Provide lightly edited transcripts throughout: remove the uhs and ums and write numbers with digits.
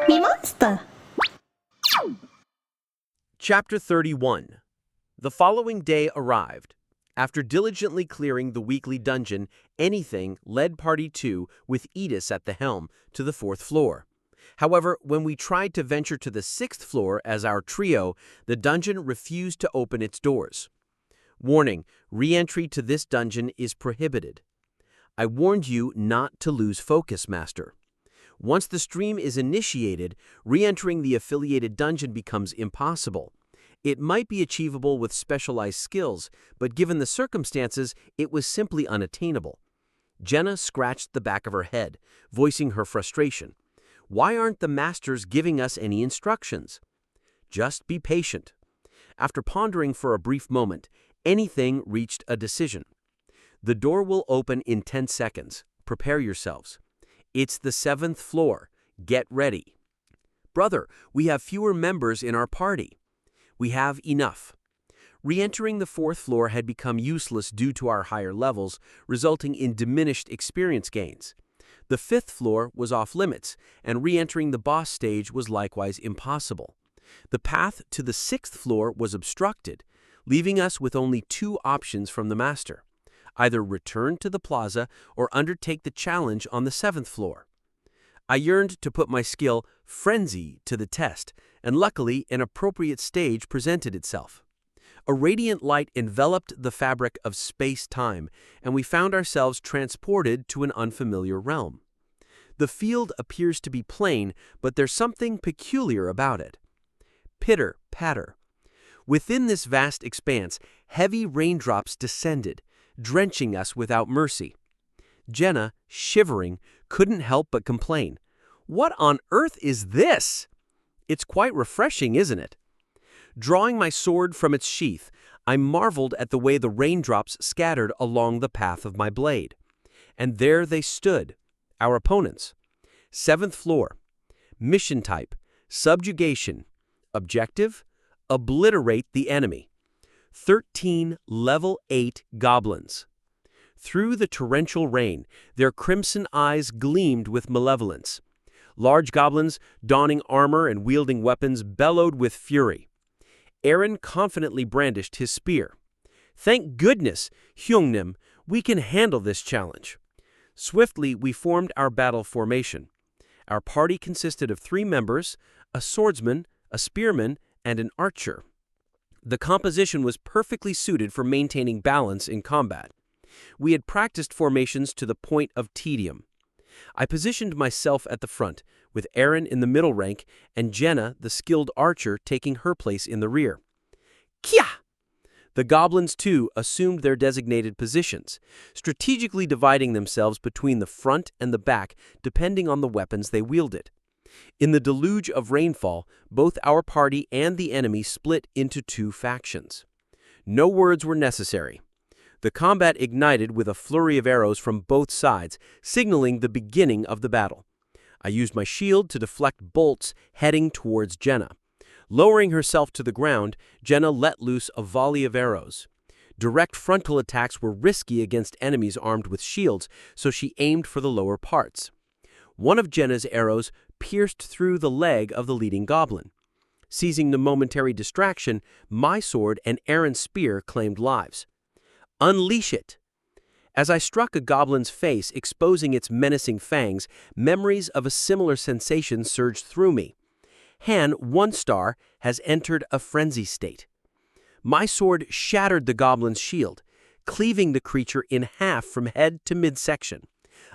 MeMonster. Chapter 31. The following day arrived. After diligently clearing the weekly dungeon, Anything led Party 2, with Edis at the helm, to the 4th floor. However, when we tried to venture to the 6th floor as our trio, the dungeon refused to open its doors. Warning: re-entry to this dungeon is prohibited. I warned you not to lose focus, Master. Once the stream is initiated, re-entering the affiliated dungeon becomes impossible. It might be achievable with specialized skills, but given the circumstances, it was simply unattainable. Jenna scratched the back of her head, voicing her frustration. Why aren't the masters giving us any instructions? Just be patient. After pondering for a brief moment, Anything reached a decision. The door will open in 10 seconds. Prepare yourselves. It's the 7th floor. Get ready. Brother, we have fewer members in our party. We have enough. Re-entering the 4th floor had become useless due to our higher levels, resulting in diminished experience gains. The 5th floor was off limits, and re-entering the boss stage was likewise impossible. The path to the 6th floor was obstructed, leaving us with only 2 options from the master: either return to the plaza or undertake the challenge on the 7th floor. I yearned to put my skill, Frenzy, to the test, and luckily an appropriate stage presented itself. A radiant light enveloped the fabric of space-time, and we found ourselves transported to an unfamiliar realm. The field appears to be plain, but there's something peculiar about it. Pitter, patter. Within this vast expanse, heavy raindrops descended, drenching us without mercy. Jenna, shivering, couldn't help but complain. What on earth is this? It's quite refreshing, isn't it? Drawing my sword from its sheath, I marveled at the way the raindrops scattered along the path of my blade. And there they stood, our opponents. 7th floor. Mission type: subjugation. Objective: obliterate the enemy. 13 level 8 goblins. Through the torrential rain, their crimson eyes gleamed with malevolence. Large goblins, donning armor and wielding weapons, bellowed with fury. Aaron confidently brandished his spear. Thank goodness, Hyungnim, we can handle this challenge. Swiftly, we formed our battle formation. Our party consisted of 3 members, a swordsman, a spearman, and an archer. The composition was perfectly suited for maintaining balance in combat. We had practiced formations to the point of tedium. I positioned myself at the front, with Aaron in the middle rank and Jenna, the skilled archer, taking her place in the rear. Kya! The goblins, too, assumed their designated positions, strategically dividing themselves between the front and the back, depending on the weapons they wielded. In the deluge of rainfall, both our party and the enemy split into 2 factions. No words were necessary. The combat ignited with a flurry of arrows from both sides, signaling the beginning of the battle. I used my shield to deflect bolts heading towards Jenna. Lowering herself to the ground, Jenna let loose a volley of arrows. Direct frontal attacks were risky against enemies armed with shields, so she aimed for the lower parts. One of Jenna's arrows pierced through the leg of the leading goblin. Seizing the momentary distraction, my sword and Aaron's spear claimed lives. Unleash it! As I struck a goblin's face, exposing its menacing fangs, memories of a similar sensation surged through me. Han, 1 star, has entered a frenzy state. My sword shattered the goblin's shield, cleaving the creature in half from head to midsection.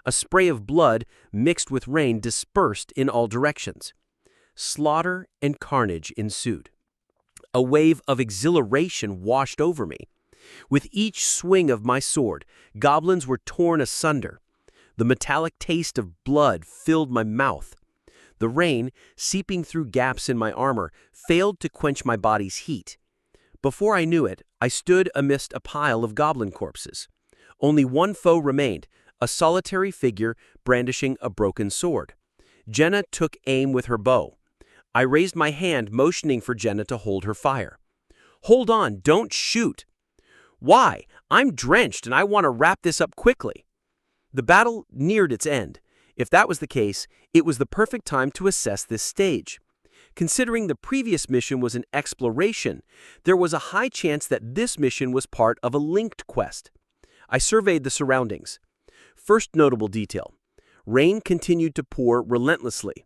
A spray of blood mixed with rain dispersed in all directions. Slaughter and carnage ensued. A wave of exhilaration washed over me. With each swing of my sword, goblins were torn asunder. The metallic taste of blood filled my mouth. The rain, seeping through gaps in my armor, failed to quench my body's heat. Before I knew it, I stood amidst a pile of goblin corpses. Only one foe remained, a solitary figure brandishing a broken sword. Jenna took aim with her bow. I raised my hand, motioning for Jenna to hold her fire. "Hold on, don't shoot." "Why? I'm drenched and I want to wrap this up quickly." The battle neared its end. If that was the case, it was the perfect time to assess this stage. Considering the previous mission was an exploration, there was a high chance that this mission was part of a linked quest. I surveyed the surroundings. First notable detail: rain continued to pour relentlessly.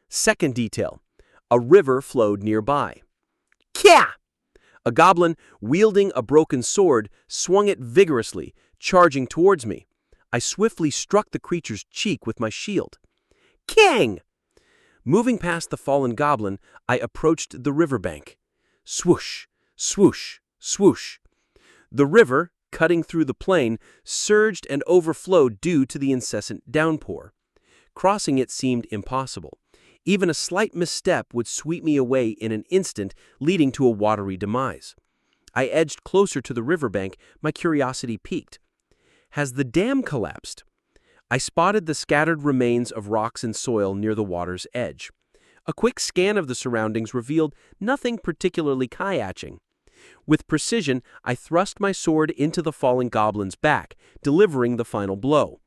Second detail: a river flowed nearby. Kya! A goblin, wielding a broken sword, swung it vigorously, charging towards me. I swiftly struck the creature's cheek with my shield. Kang! Moving past the fallen goblin, I approached the riverbank. Swoosh, swoosh, swoosh. The river, cutting through the plain, surged and overflowed due to the incessant downpour. Crossing it seemed impossible. Even a slight misstep would sweep me away in an instant, leading to a watery demise. I edged closer to the riverbank, my curiosity piqued. Has the dam collapsed? I spotted the scattered remains of rocks and soil near the water's edge. A quick scan of the surroundings revealed nothing particularly eye-catching. With precision, I thrust my sword into the fallen goblin's back, delivering the final blow.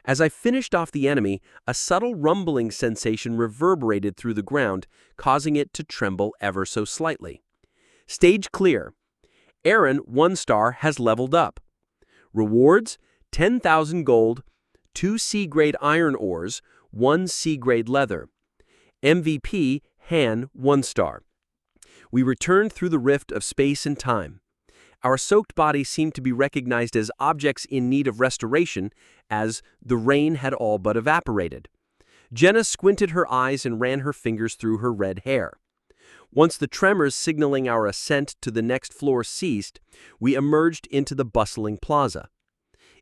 As I finished off the enemy, a subtle rumbling sensation reverberated through the ground, causing it to tremble ever so slightly. Stage clear. Aaron, 1 star, has leveled up. Rewards: 10,000 gold, 2 C-grade iron ores, 1 C-grade leather. MVP, Han, 1 star. We returned through the rift of space and time. Our soaked bodies seemed to be recognized as objects in need of restoration, as the rain had all but evaporated. Jenna squinted her eyes and ran her fingers through her red hair. Once the tremors signaling our ascent to the next floor ceased, we emerged into the bustling plaza.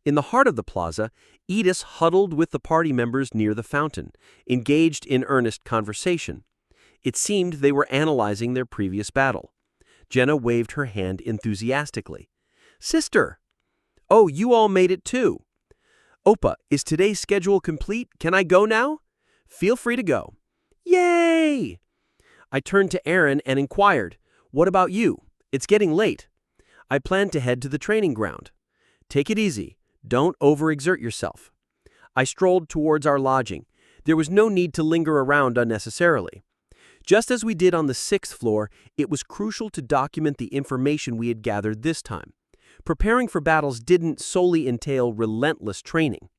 In the heart of the plaza, Edith huddled with the party members near the fountain, engaged in earnest conversation. It seemed they were analyzing their previous battle. Jenna waved her hand enthusiastically. "Sister! Oh, you all made it too. Opa, is today's schedule complete? Can I go now?" "Feel free to go." "Yay!" I turned to Aaron and inquired, "What about you? It's getting late." "I plan to head to the training ground." "Take it easy. Don't overexert yourself." I strolled towards our lodging. There was no need to linger around unnecessarily. Just as we did on the 6th floor, it was crucial to document the information we had gathered this time. Preparing for battles didn't solely entail relentless training.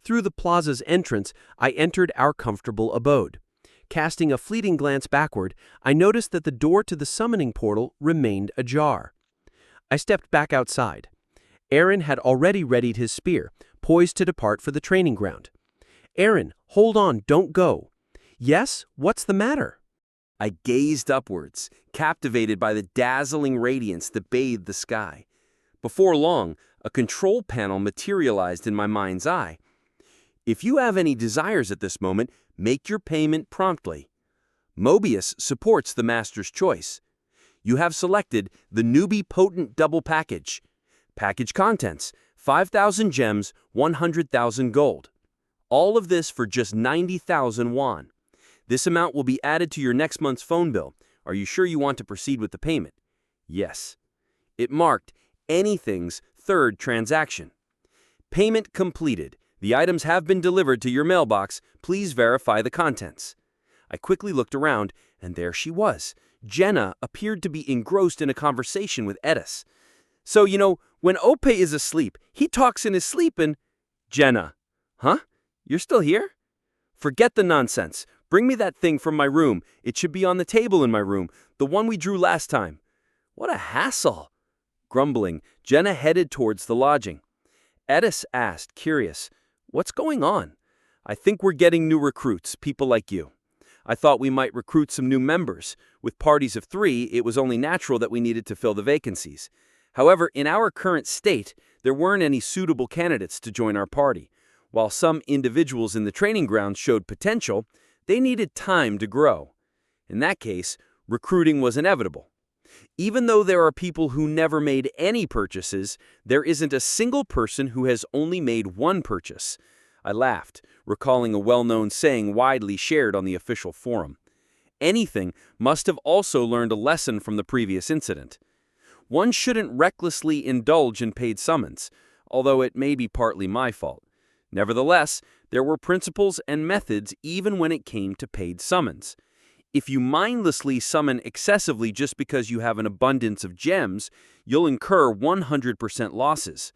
Through the plaza's entrance, I entered our comfortable abode. Casting a fleeting glance backward, I noticed that the door to the summoning portal remained ajar. I stepped back outside. Aaron had already readied his spear, poised to depart for the training ground. "Aaron, hold on, don't go." "Yes? What's the matter?" I gazed upwards, captivated by the dazzling radiance that bathed the sky. Before long, a control panel materialized in my mind's eye. "If you have any desires at this moment, make your payment promptly." Mobius supports the Master's choice. You have selected the Newbie Potent Double Package. Package contents: 5,000 gems, 100,000 gold. All of this for just 90,000 won. This amount will be added to your next month's phone bill. Are you sure you want to proceed with the payment? Yes. It marked anything's third transaction. Payment completed. The items have been delivered to your mailbox. Please verify the contents. I quickly looked around, and there she was. Jenna appeared to be engrossed in a conversation with Edis. "So, when Ope is asleep, he talks in his sleep and—" "Jenna. Huh? You're still here? Forget the nonsense. Bring me that thing from my room. It should be on the table in my room, the one we drew last time." "What a hassle." Grumbling, Jenna headed towards the lodging. Edis asked, curious, "What's going on?" "I think we're getting new recruits, people like you. I thought we might recruit some new members. With parties of 3, it was only natural that we needed to fill the vacancies. However, in our current state, there weren't any suitable candidates to join our party. While some individuals in the training grounds showed potential, they needed time to grow. In that case, recruiting was inevitable. Even though there are people who never made any purchases, there isn't a single person who has only made 1 purchase." I laughed, recalling a well-known saying widely shared on the official forum. Anything must have also learned a lesson from the previous incident. One shouldn't recklessly indulge in paid summons, although it may be partly my fault. Nevertheless, There were principles and methods even when it came to paid summons. If you mindlessly summon excessively just because you have an abundance of gems, you'll incur 100% losses.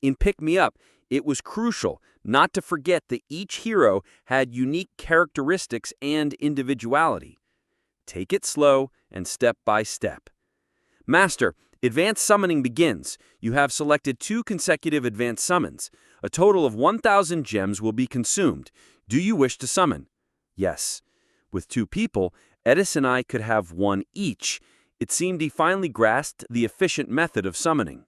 In Pick Me Up, it was crucial not to forget that each hero had unique characteristics and individuality. Take it slow and step by step. Master, advanced summoning begins. You have selected 2 consecutive advanced summons. A total of 1,000 gems will be consumed. Do you wish to summon? Yes. With 2 people, Edis and I could have 1 each. It seemed he finally grasped the efficient method of summoning.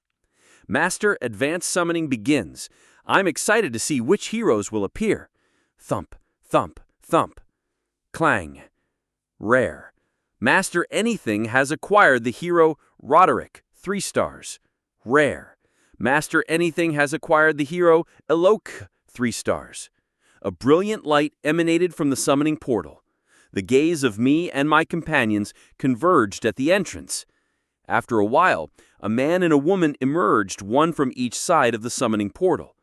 Master, advanced summoning begins. I'm excited to see which heroes will appear. Thump, thump, thump. Clang. Rare. Master Anything has acquired the hero Roderick, 3 stars. Rare. Master Anything has acquired the hero Elok, 3 stars. A brilliant light emanated from the summoning portal. The gaze of me and my companions converged at the entrance. After a while, a man and a woman emerged, one from each side of the summoning portal.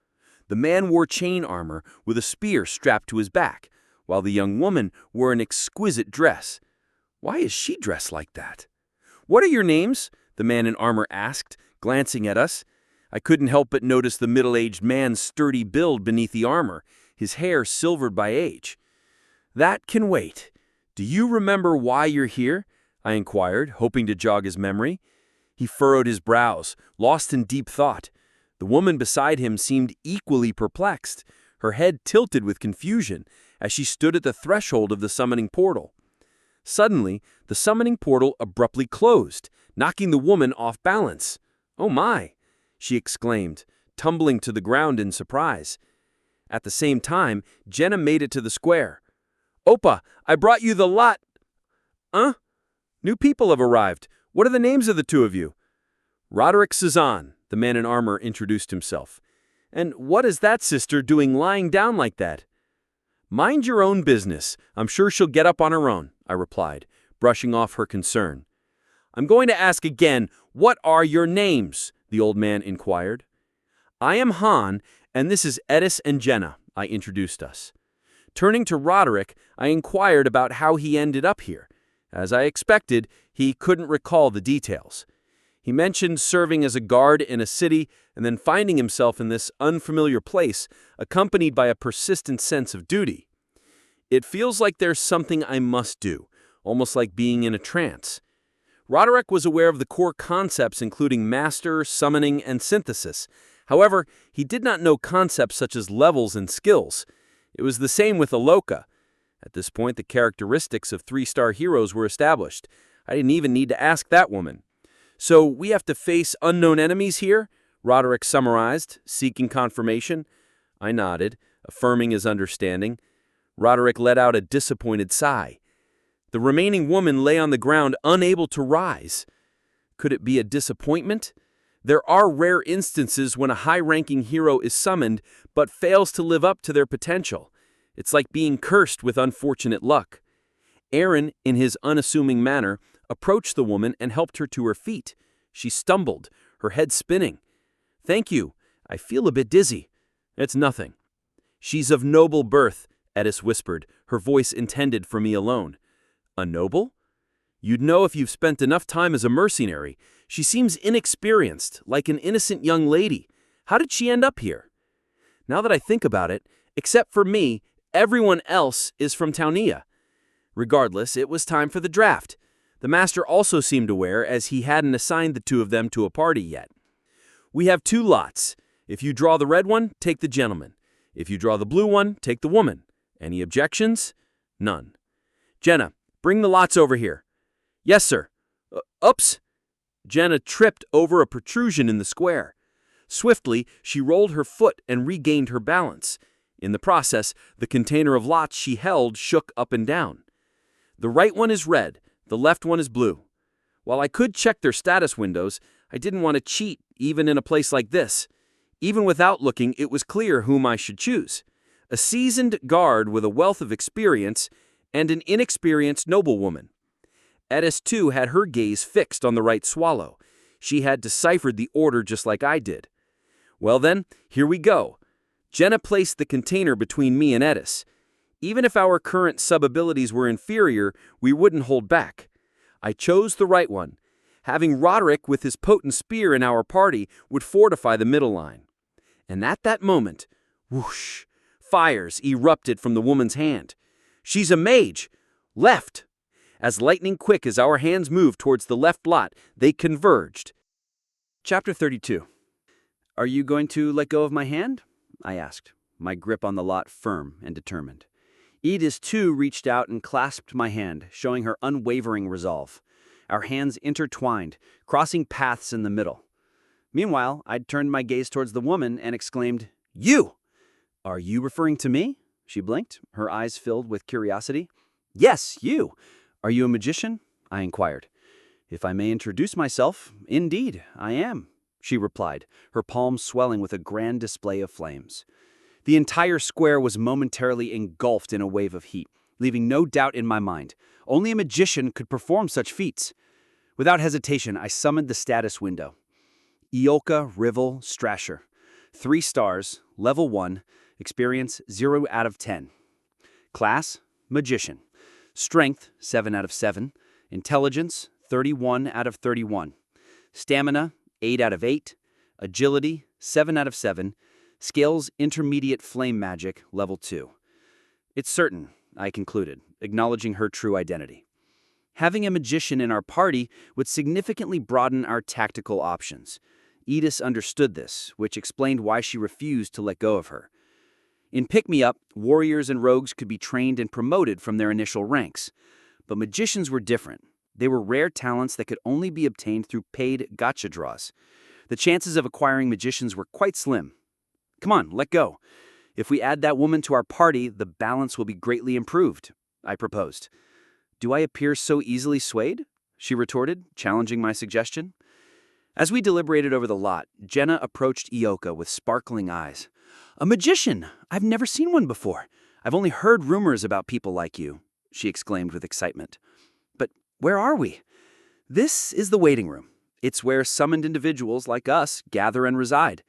The man wore chain armor with a spear strapped to his back, while the young woman wore an exquisite dress. Why is she dressed like that? What are your names? The man in armor asked, glancing at us. I couldn't help but notice the middle-aged man's sturdy build beneath the armor, his hair silvered by age. That can wait. Do you remember why you're here? I inquired, hoping to jog his memory. He furrowed his brows, lost in deep thought. The woman beside him seemed equally perplexed, her head tilted with confusion as she stood at the threshold of the summoning portal. Suddenly, the summoning portal abruptly closed, knocking the woman off balance. "Oh my!" she exclaimed, tumbling to the ground in surprise. At the same time, Jenna made it to the square. "Oppa, I brought you the lot." "Huh? New people have arrived. What are the names of the 2 of you?" "Roderick Cezanne," the man in armor introduced himself. "And what is that sister doing lying down like that?" "Mind your own business. I'm sure she'll get up on her own," I replied, brushing off her concern. "I'm going to ask again, what are your names?" the old man inquired. "I am Han, and this is Edis and Jenna," I introduced us. Turning to Roderick, I inquired about how he ended up here. As I expected, he couldn't recall the details. He mentioned serving as a guard in a city and then finding himself in this unfamiliar place, accompanied by a persistent sense of duty. It feels like there's something I must do, almost like being in a trance. Roderick was aware of the core concepts including master, summoning, and synthesis. However, he did not know concepts such as levels and skills. It was the same with Aloka. At this point, the characteristics of 3-star heroes were established. I didn't even need to ask that woman. "So we have to face unknown enemies here?" Roderick summarized, seeking confirmation. I nodded, affirming his understanding. Roderick let out a disappointed sigh. The remaining woman lay on the ground, unable to rise. Could it be a disappointment? There are rare instances when a high-ranking hero is summoned but fails to live up to their potential. It's like being cursed with unfortunate luck. Aaron, in his unassuming manner, approached the woman and helped her to her feet. She stumbled, her head spinning. "Thank you. I feel a bit dizzy." "It's nothing." "She's of noble birth," Edis whispered, her voice intended for me alone. "A noble?" "You'd know if you've spent enough time as a mercenary. She seems inexperienced, like an innocent young lady. How did she end up here?" Now that I think about it, except for me, everyone else is from Taunia. Regardless, it was time for the draft. The master also seemed aware, as he hadn't assigned the 2 of them to a party yet. "We have 2 lots. If you draw the red one, take the gentleman. If you draw the blue one, take the woman. Any objections?" "None." "Jenna, bring the lots over here." "Yes, sir." Oops! Jenna tripped over a protrusion in the square. Swiftly, she rolled her foot and regained her balance. In the process, the container of lots she held shook up and down. "The right one is red, the left one is blue." While I could check their status windows, I didn't want to cheat, even in a place like this. Even without looking, it was clear whom I should choose. A seasoned guard with a wealth of experience and an inexperienced noblewoman. Edis, too, had her gaze fixed on the right swallow. She had deciphered the order just like I did. Well then, here we go. Jenna placed the container between me and Edis. Even if our current sub-abilities were inferior, we wouldn't hold back. I chose the right one. Having Roderick with his potent spear in our party would fortify the middle line. And at that moment, whoosh, fires erupted from the woman's hand. She's a mage! Left! As lightning quick as our hands moved towards the left lot, they converged. Chapter 32. "Are you going to let go of my hand?" I asked, my grip on the lot firm and determined. Edis, too, reached out and clasped my hand, showing her unwavering resolve. Our hands intertwined, crossing paths in the middle. Meanwhile, I'd turned my gaze towards the woman and exclaimed, "You! Are you referring to me?" She blinked, her eyes filled with curiosity. "Yes, you. Are you a magician?" I inquired. "If I may introduce myself, indeed, I am," she replied, her palms swelling with a grand display of flames. The entire square was momentarily engulfed in a wave of heat, leaving no doubt in my mind. Only a magician could perform such feats. Without hesitation, I summoned the status window. Ioka Rivel Strasher. 3 stars, level 1, experience 0 out of 10. Class, magician. Strength, 7 out of 7. Intelligence, 31 out of 31. Stamina, 8 out of 8. Agility, 7 out of 7. Skills, intermediate flame magic, level 2. It's certain, I concluded, acknowledging her true identity. Having a magician in our party would significantly broaden our tactical options. Edis understood this, which explained why she refused to let go of her. In Pick-Me-Up, warriors and rogues could be trained and promoted from their initial ranks. But magicians were different. They were rare talents that could only be obtained through paid gacha draws. The chances of acquiring magicians were quite slim. "Come on, let go. If we add that woman to our party, the balance will be greatly improved," I proposed. "Do I appear so easily swayed?" she retorted, challenging my suggestion. As we deliberated over the lot, Jenna approached Ioka with sparkling eyes. "A magician! I've never seen one before. I've only heard rumors about people like you," she exclaimed with excitement. "But where are we?" "This is the waiting room. It's where summoned individuals like us gather and reside."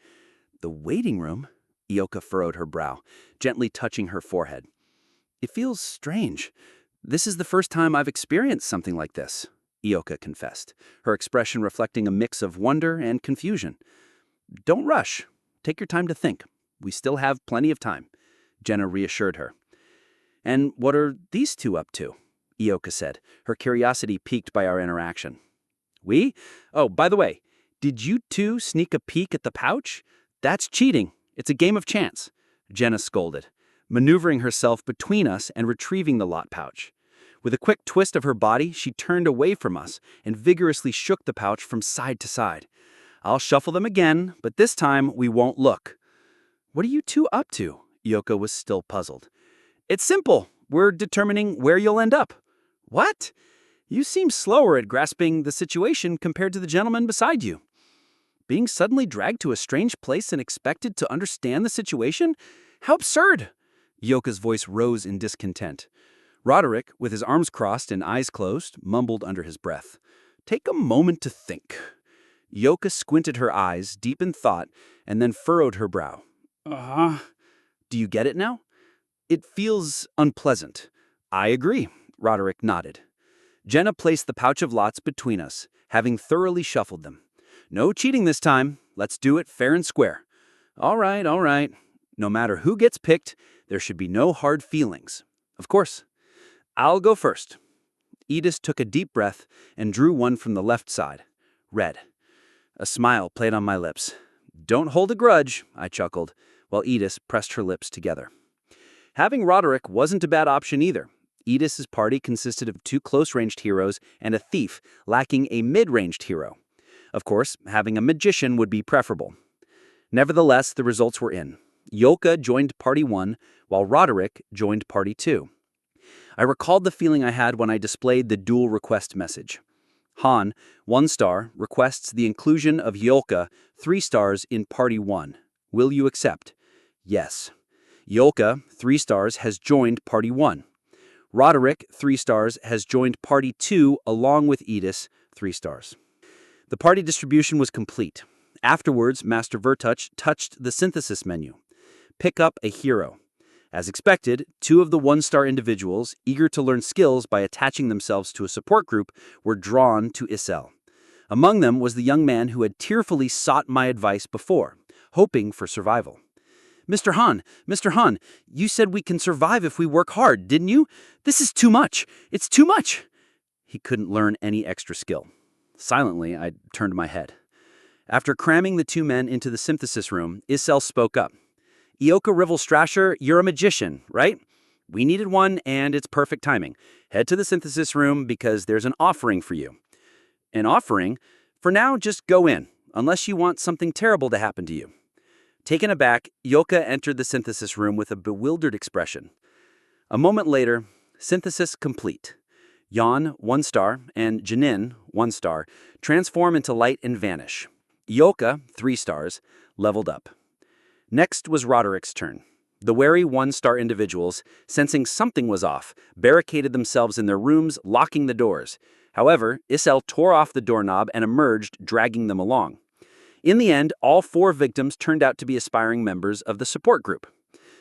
"The waiting room?" Ioka furrowed her brow, gently touching her forehead. "It feels strange. This is the first time I've experienced something like this," Ioka confessed, her expression reflecting a mix of wonder and confusion. "Don't rush. Take your time to think. We still have plenty of time," Jenna reassured her. "And what are these two up to?" Ioka said, her curiosity piqued by our interaction. "We? Oh, by the way, did you two sneak a peek at the pouch? That's cheating. It's a game of chance," Jenna scolded, maneuvering herself between us and retrieving the lot pouch. With a quick twist of her body, she turned away from us and vigorously shook the pouch from side to side. "I'll shuffle them again, but this time we won't look." "What are you two up to?" Ioka was still puzzled. "It's simple. We're determining where you'll end up." "What? You seem slower at grasping the situation compared to the gentleman beside you." "Being suddenly dragged to a strange place and expected to understand the situation? How absurd!" Ioka's voice rose in discontent. Roderick, with his arms crossed and eyes closed, mumbled under his breath. "Take a moment to think." Ioka squinted her eyes, deep in thought, and then furrowed her brow. "Do you get it now?" "It feels unpleasant." "I agree," Roderick nodded. Jenna placed the pouch of lots between us, having thoroughly shuffled them. "No cheating this time. Let's do it fair and square." All right. No matter who gets picked, there should be no hard feelings." "Of course. I'll go first." Edis took a deep breath and drew one from the left side. Red. A smile played on my lips. "Don't hold a grudge," I chuckled, while Edis pressed her lips together. Having Roderick wasn't a bad option either. Edis's party consisted of 2 close-ranged heroes and a thief, lacking a mid-ranged hero. Of course, having a magician would be preferable. Nevertheless, the results were in. Ioka joined Party 1, while Roderick joined Party 2. I recalled the feeling I had when I displayed the dual request message. Han, 1 star, requests the inclusion of Ioka, 3 stars, in Party 1. Will you accept? Yes. Ioka, 3 stars, has joined Party 1. Roderick, 3 stars, has joined Party 2 along with Edis, 3 stars. The party distribution was complete. Afterwards, Master Vertuch touched the synthesis menu. Pick up a hero. As expected, 2 of the 1-star individuals, eager to learn skills by attaching themselves to a support group, were drawn to Isel. Among them was the young man who had tearfully sought my advice before, hoping for survival. Mr. Han, you said we can survive if we work hard, didn't you? This is too much. It's too much. He couldn't learn any extra skill. Silently, I turned my head. After cramming the 2 men into the synthesis room, Isel spoke up. Ioka Rivelstrasher, you're a magician, right? We needed one, and it's perfect timing. Head to the synthesis room because there's an offering for you. An offering? For now, just go in, unless you want something terrible to happen to you. Taken aback, Ioka entered the synthesis room with a bewildered expression. A moment later, synthesis complete. Yan, 1 star, and Janin, 1 star, transform into light and vanish. Ioka, 3 stars, leveled up. Next was Roderick's turn. The wary 1-star individuals, sensing something was off, barricaded themselves in their rooms, locking the doors. However, Isel tore off the doorknob and emerged, dragging them along. In the end, all 4 victims turned out to be aspiring members of the support group.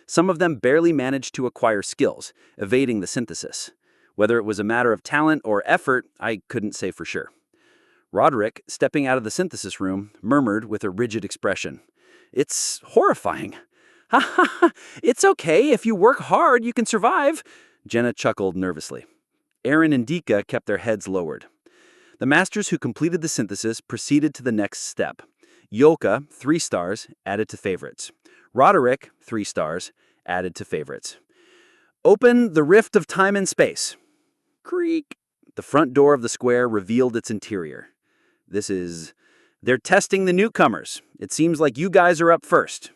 Some of them barely managed to acquire skills, evading the synthesis. Whether it was a matter of talent or effort, I couldn't say for sure. Roderick, stepping out of the synthesis room, murmured with a rigid expression. It's horrifying. Ha ha ha, it's okay. If you work hard, you can survive. Jenna chuckled nervously. Aaron and Dika kept their heads lowered. The masters who completed the synthesis proceeded to the next step. Ioka, 3 stars, added to favorites. Roderick, 3 stars, added to favorites. Open the rift of time and space. Creak. The front door of the square revealed its interior. They're testing the newcomers. It seems like you guys are up first.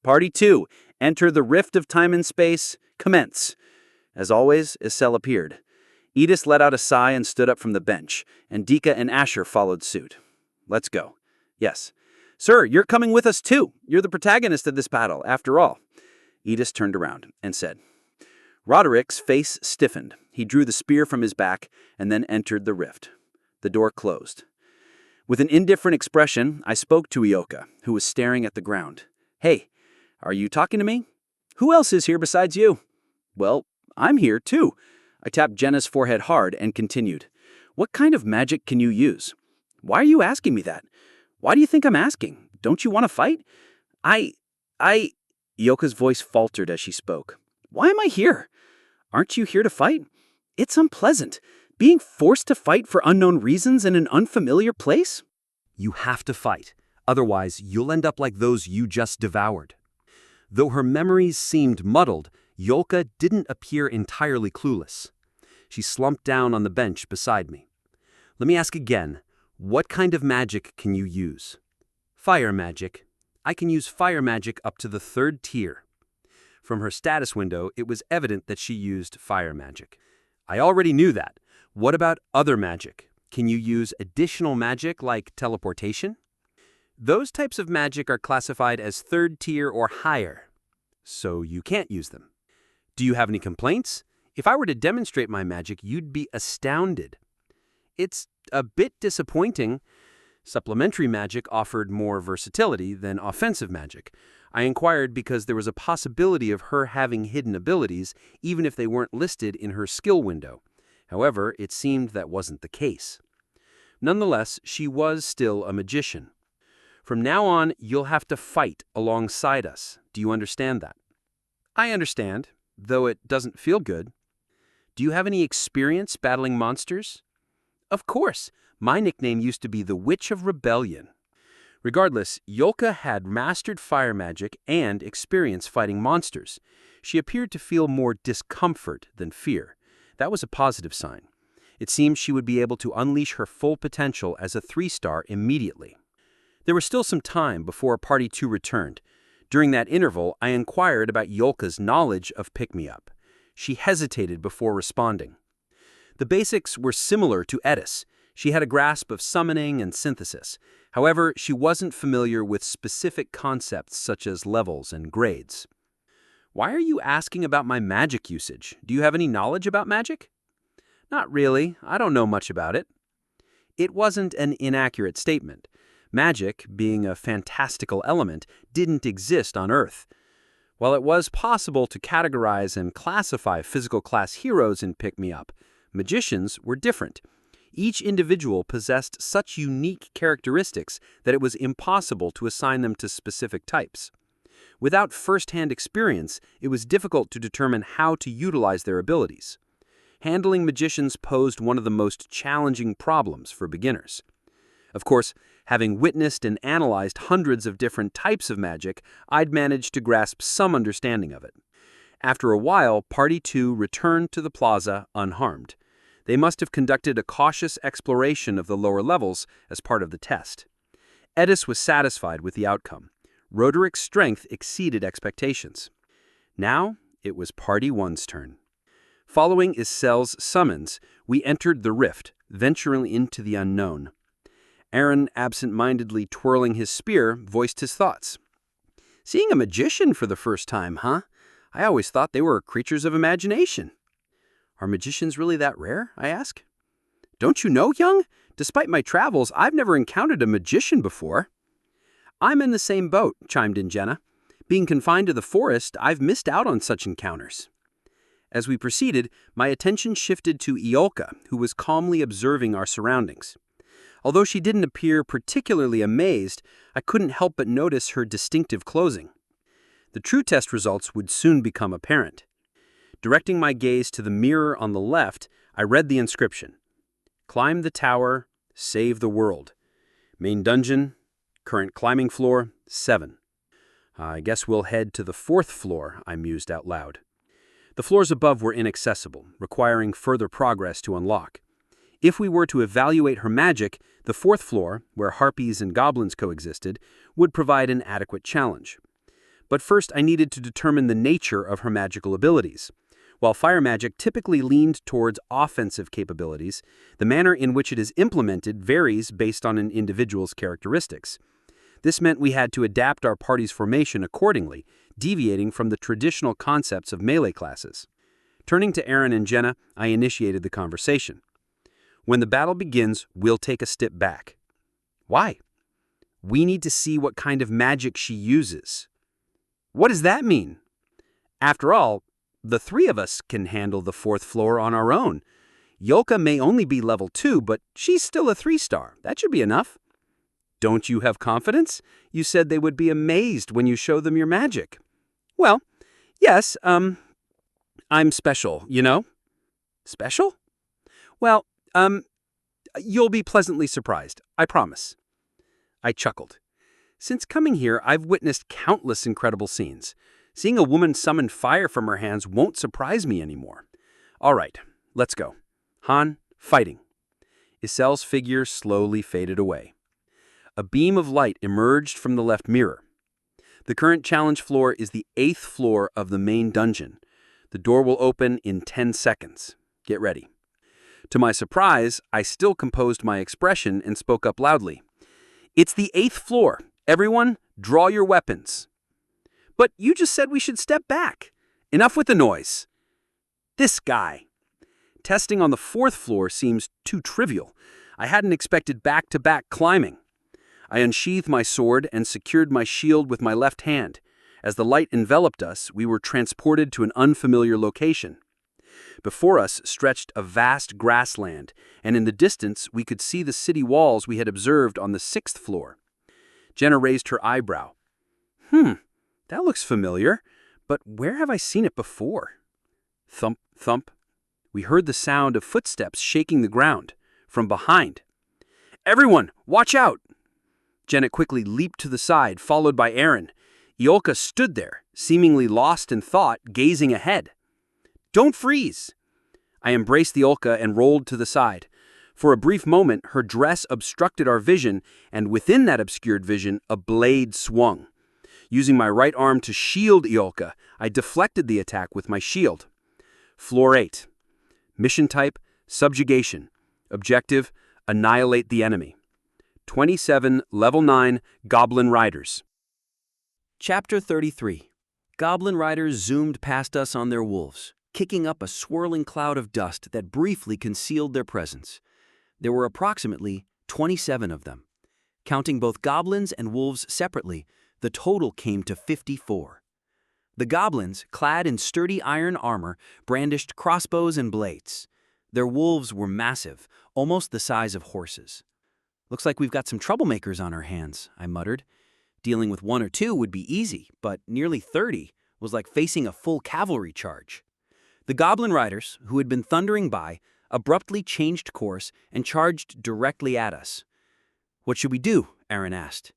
Party 2, enter the rift of time and space, commence. As always, Isel appeared. Edith let out a sigh and stood up from the bench, and Dika and Asher followed suit. Let's go. Yes. Sir, you're coming with us too. You're the protagonist of this battle, after all. Edith turned around and said. Roderick's face stiffened. He drew the spear from his back and then entered the rift. The door closed. With an indifferent expression, I spoke to Ioka, who was staring at the ground. Hey, are you talking to me? Who else is here besides you? Well, I'm here too. I tapped Jenna's forehead hard and continued. What kind of magic can you use? Why are you asking me that? Why do you think I'm asking? Don't you want to fight? Ioka's voice faltered as she spoke. Why am I here? Aren't you here to fight? It's unpleasant. Being forced to fight for unknown reasons in an unfamiliar place? You have to fight. Otherwise, you'll end up like those you just devoured. Though her memories seemed muddled, Ioka didn't appear entirely clueless. She slumped down on the bench beside me. Let me ask again, what kind of magic can you use? Fire magic. I can use fire magic up to the 3rd tier. From her status window, it was evident that she used fire magic. I already knew that. What about other magic? Can you use additional magic like teleportation? Those types of magic are classified as 3rd tier or higher, so you can't use them. Do you have any complaints? If I were to demonstrate my magic, you'd be astounded. It's a bit disappointing. Supplementary magic offered more versatility than offensive magic. I inquired because there was a possibility of her having hidden abilities, even if they weren't listed in her skill window. However, it seemed that wasn't the case. Nonetheless, she was still a magician. From now on, you'll have to fight alongside us. Do you understand that? I understand, though it doesn't feel good. Do you have any experience battling monsters? Of course. My nickname used to be the Witch of Rebellion. Regardless, Ioka had mastered fire magic and experience fighting monsters. She appeared to feel more discomfort than fear. That was a positive sign. It seemed she would be able to unleash her full potential as a 3-star immediately. There was still some time before Party 2 returned. During that interval, I inquired about Ioka's knowledge of pick-me-up. She hesitated before responding. The basics were similar to Edis. She had a grasp of summoning and synthesis. However, she wasn't familiar with specific concepts such as levels and grades. Why are you asking about my magic usage? Do you have any knowledge about magic? Not really. I don't know much about it. It wasn't an inaccurate statement. Magic, being a fantastical element, didn't exist on Earth. While it was possible to categorize and classify physical class heroes in Pick Me Up, magicians were different. Each individual possessed such unique characteristics that it was impossible to assign them to specific types. Without first-hand experience, it was difficult to determine how to utilize their abilities. Handling magicians posed one of the most challenging problems for beginners. Of course, having witnessed and analyzed hundreds of different types of magic, I'd managed to grasp some understanding of it. After a while, Party 2 returned to the plaza unharmed. They must have conducted a cautious exploration of the lower levels as part of the test. Edis was satisfied with the outcome. Roderick's strength exceeded expectations. Now, it was Party 1's turn. Following Isel's summons, we entered the rift, venturing into the unknown. Aaron, absent-mindedly twirling his spear, voiced his thoughts. "Seeing a magician for the first time, huh? I always thought they were creatures of imagination." "Are magicians really that rare?" I ask. "Don't you know, young? Despite my travels, I've never encountered a magician before." "I'm in the same boat," chimed in Jenna. "Being confined to the forest, I've missed out on such encounters." As we proceeded, my attention shifted to Iolka, who was calmly observing our surroundings. Although she didn't appear particularly amazed, I couldn't help but notice her distinctive clothing. The true test results would soon become apparent. Directing my gaze to the mirror on the left, I read the inscription. "Climb the tower, save the world. Main dungeon, current climbing floor, 7. I guess we'll head to the 4th floor," I mused out loud. The floors above were inaccessible, requiring further progress to unlock. If we were to evaluate her magic, the 4th floor, where harpies and goblins coexisted, would provide an adequate challenge. But first I needed to determine the nature of her magical abilities. While fire magic typically leaned towards offensive capabilities, the manner in which it is implemented varies based on an individual's characteristics. This meant we had to adapt our party's formation accordingly, deviating from the traditional concepts of melee classes. Turning to Aaron and Jenna, I initiated the conversation. "When the battle begins, we'll take a step back." "Why?" "We need to see what kind of magic she uses." "What does that mean?" "After all, the 3 of us can handle the 4th floor on our own. Yolka may only be level 2, but she's still a 3-star. That should be enough." "Don't you have confidence? You said they would be amazed when you show them your magic." "Well, yes, I'm special, you know." "Special?" "Well, you'll be pleasantly surprised, I promise." I chuckled. Since coming here, I've witnessed countless incredible scenes. Seeing a woman summon fire from her hands won't surprise me anymore. All right, let's go. Han, fighting. Isel's figure slowly faded away. A beam of light emerged from the left mirror. The current challenge floor is the 8th floor of the main dungeon. The door will open in 10 seconds. Get ready. To my surprise, I still composed my expression and spoke up loudly. "It's the 8th floor. Everyone, draw your weapons." "But you just said we should step back." "Enough with the noise." This guy. Testing on the 4th floor seems too trivial. I hadn't expected back-to-back climbing. I unsheathed my sword and secured my shield with my left hand. As the light enveloped us, we were transported to an unfamiliar location. Before us stretched a vast grassland, and in the distance we could see the city walls we had observed on the 6th floor. Jenna raised her eyebrow. That looks familiar, but where have I seen it before?" Thump, thump. We heard the sound of footsteps shaking the ground. From behind. "Everyone, watch out!" Jenna quickly leaped to the side, followed by Aaron. Iolka stood there, seemingly lost in thought, gazing ahead. "Don't freeze!" I embraced Iolka and rolled to the side. For a brief moment, her dress obstructed our vision, and within that obscured vision, a blade swung. Using my right arm to shield Iolka, I deflected the attack with my shield. Floor 8. Mission type, subjugation. Objective, annihilate the enemy. 27, level 9, Goblin Riders. Chapter 33. Goblin Riders zoomed past us on their wolves, kicking up a swirling cloud of dust that briefly concealed their presence. There were approximately 27 of them. Counting both goblins and wolves separately, the total came to 54. The goblins, clad in sturdy iron armor, brandished crossbows and blades. Their wolves were massive, almost the size of horses. "Looks like we've got some troublemakers on our hands," I muttered. Dealing with one or two would be easy, but nearly 30 was like facing a full cavalry charge. The goblin riders, who had been thundering by, abruptly changed course and charged directly at us. "What should we do?" Aaron asked.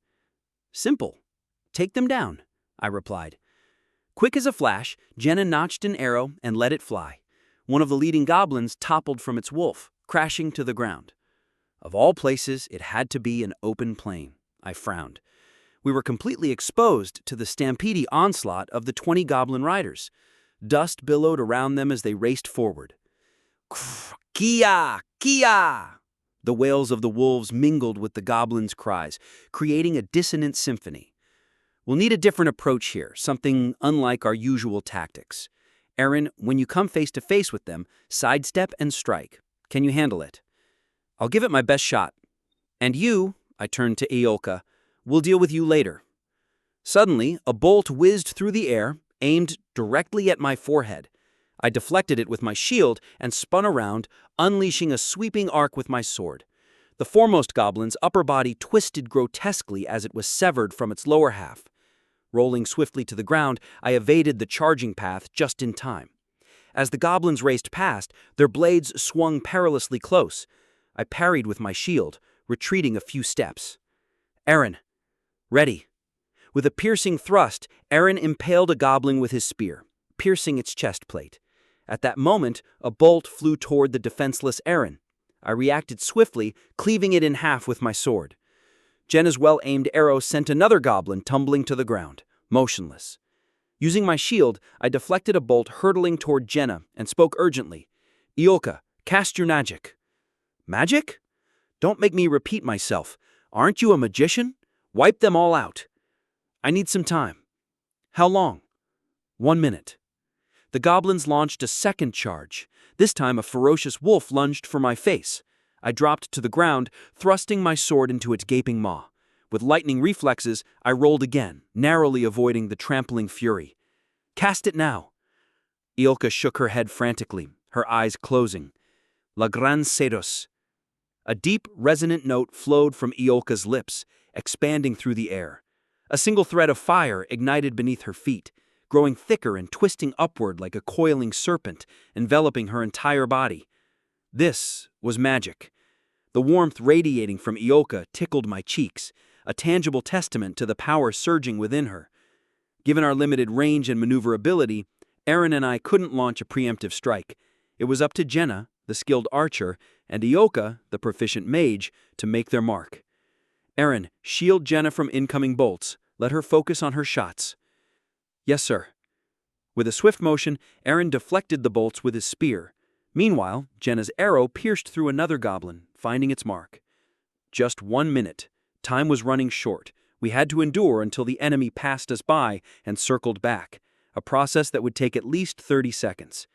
"Simple. Take them down," I replied. Quick as a flash, Jenna notched an arrow and let it fly. One of the leading goblins toppled from its wolf, crashing to the ground. Of all places, it had to be an open plain. I frowned. We were completely exposed to the stampede onslaught of the 20 goblin riders. Dust billowed around them as they raced forward. "Kia! Kia!" The wails of the wolves mingled with the goblins' cries, creating a dissonant symphony. "We'll need a different approach here, something unlike our usual tactics. Aaron, when you come face to face with them, sidestep and strike. Can you handle it?" "I'll give it my best shot." "And you," I turned to Ioka, "we'll deal with you later." Suddenly, a bolt whizzed through the air, aimed directly at my forehead. I deflected it with my shield and spun around, unleashing a sweeping arc with my sword. The foremost goblin's upper body twisted grotesquely as it was severed from its lower half. Rolling swiftly to the ground, I evaded the charging path just in time. As the goblins raced past, their blades swung perilously close. I parried with my shield, retreating a few steps. "Aaron, ready." With a piercing thrust, Aaron impaled a goblin with his spear, piercing its chest plate. At that moment, a bolt flew toward the defenseless Aaron. I reacted swiftly, cleaving it in half with my sword. Jenna's well-aimed arrow sent another goblin tumbling to the ground, motionless. Using my shield, I deflected a bolt hurtling toward Jenna and spoke urgently. "Ioka, cast your magic." "Magic? Don't make me repeat myself. Aren't you a magician? Wipe them all out." "I need some time." "How long?" "1 minute." The goblins launched a second charge. This time a ferocious wolf lunged for my face. I dropped to the ground, thrusting my sword into its gaping maw. With lightning reflexes, I rolled again, narrowly avoiding the trampling fury. "Cast it now." Ioka shook her head frantically, her eyes closing. "La Gran Sedos." A deep, resonant note flowed from Ioka's lips, expanding through the air. A single thread of fire ignited beneath her feet, growing thicker and twisting upward like a coiling serpent, enveloping her entire body. This was magic. The warmth radiating from Ioka tickled my cheeks, a tangible testament to the power surging within her. Given our limited range and maneuverability, Aaron and I couldn't launch a preemptive strike. It was up to Jenna, the skilled archer, and Ioka, the proficient mage, to make their mark. "Aaron, shield Jenna from incoming bolts. Let her focus on her shots." "Yes, sir." With a swift motion, Aaron deflected the bolts with his spear. Meanwhile, Jenna's arrow pierced through another goblin, finding its mark. Just 1 minute. Time was running short. We had to endure until the enemy passed us by and circled back, a process that would take at least 30 seconds.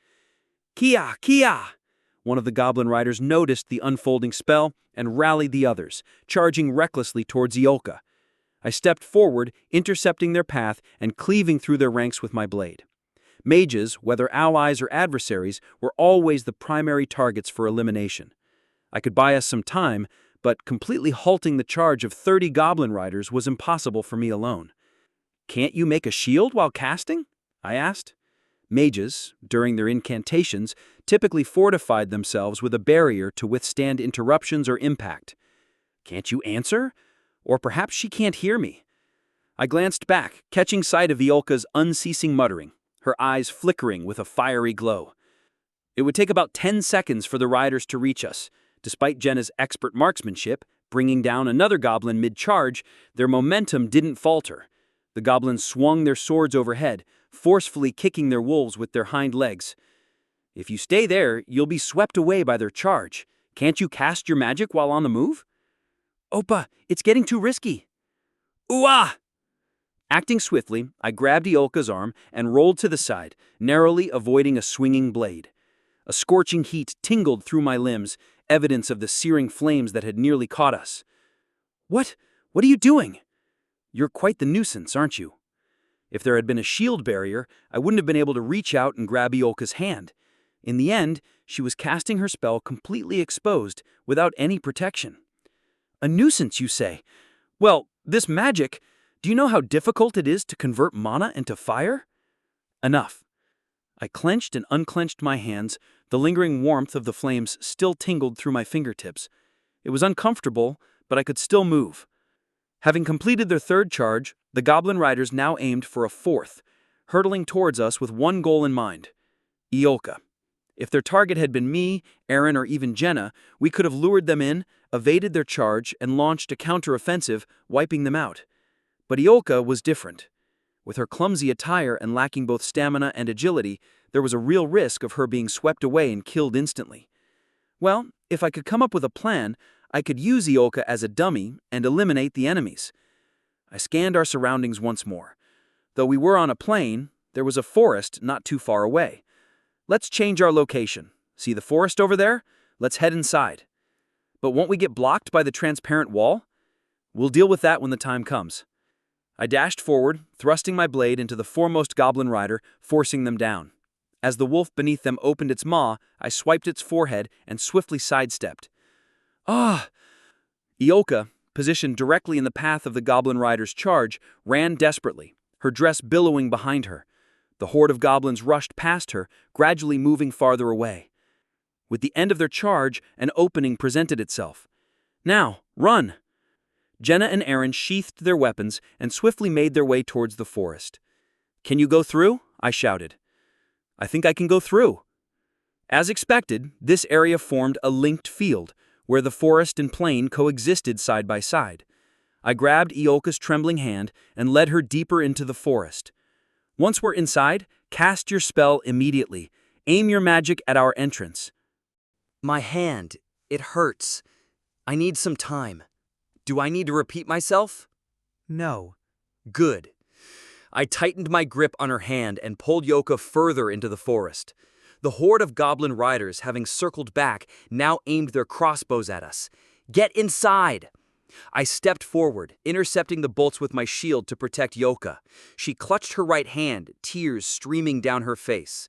"Kia! Kia!" One of the goblin riders noticed the unfolding spell and rallied the others, charging recklessly towards Ioka. I stepped forward, intercepting their path and cleaving through their ranks with my blade. Mages, whether allies or adversaries, were always the primary targets for elimination. I could buy us some time, but completely halting the charge of 30 goblin riders was impossible for me alone. "Can't you make a shield while casting?" I asked. Mages, during their incantations, typically fortified themselves with a barrier to withstand interruptions or impact. "Can't you answer? Or perhaps she can't hear me." I glanced back, catching sight of Ioka's unceasing muttering, her eyes flickering with a fiery glow. It would take about 10 seconds for the riders to reach us. Despite Jenna's expert marksmanship, bringing down another goblin mid-charge, their momentum didn't falter. The goblins swung their swords overhead, forcefully kicking their wolves with their hind legs. "If you stay there, you'll be swept away by their charge. Can't you cast your magic while on the move?" "Oppa, it's getting too risky." "Ooh-ah!" Acting swiftly, I grabbed Ioka's arm and rolled to the side, narrowly avoiding a swinging blade. A scorching heat tingled through my limbs, evidence of the searing flames that had nearly caught us. What are you doing?" "You're quite the nuisance, aren't you?" If there had been a shield barrier, I wouldn't have been able to reach out and grab Iolka's hand. In the end, she was casting her spell completely exposed, without any protection. A nuisance, you say? Well, this magic, do you know how difficult it is to convert mana into fire? Enough. I clenched and unclenched my hands, the lingering warmth of the flames still tingled through my fingertips. It was uncomfortable, but I could still move. Having completed their third charge, the Goblin Riders now aimed for a fourth, hurtling towards us with one goal in mind: Iolka. If their target had been me, Aaron, or even Jenna, we could have lured them in, evaded their charge, and launched a counter-offensive, wiping them out. But Iolka was different. With her clumsy attire and lacking both stamina and agility, there was a real risk of her being swept away and killed instantly. Well, if I could come up with a plan, I could use Iolka as a dummy and eliminate the enemies. I scanned our surroundings once more. Though we were on a plain, there was a forest not too far away. Let's change our location. See the forest over there? Let's head inside. But won't we get blocked by the transparent wall? We'll deal with that when the time comes. I dashed forward, thrusting my blade into the foremost Goblin Rider, forcing them down. As the wolf beneath them opened its maw, I swiped its forehead and swiftly sidestepped. Ah! Iolka, positioned directly in the path of the Goblin Rider's charge, ran desperately, her dress billowing behind her. The horde of goblins rushed past her, gradually moving farther away. With the end of their charge, an opening presented itself. Now, run! Jenna and Aaron sheathed their weapons and swiftly made their way towards the forest. Can you go through? I shouted. I think I can go through. As expected, this area formed a linked field, where the forest and plain coexisted side by side. I grabbed Iolka's trembling hand and led her deeper into the forest. Once we're inside, cast your spell immediately. Aim your magic at our entrance. My hand, it hurts. I need some time. Do I need to repeat myself? No. Good. I tightened my grip on her hand and pulled Iolka further into the forest. The horde of Goblin Riders, having circled back, now aimed their crossbows at us. Get inside! I stepped forward, intercepting the bolts with my shield to protect Iolka. She clutched her right hand, tears streaming down her face.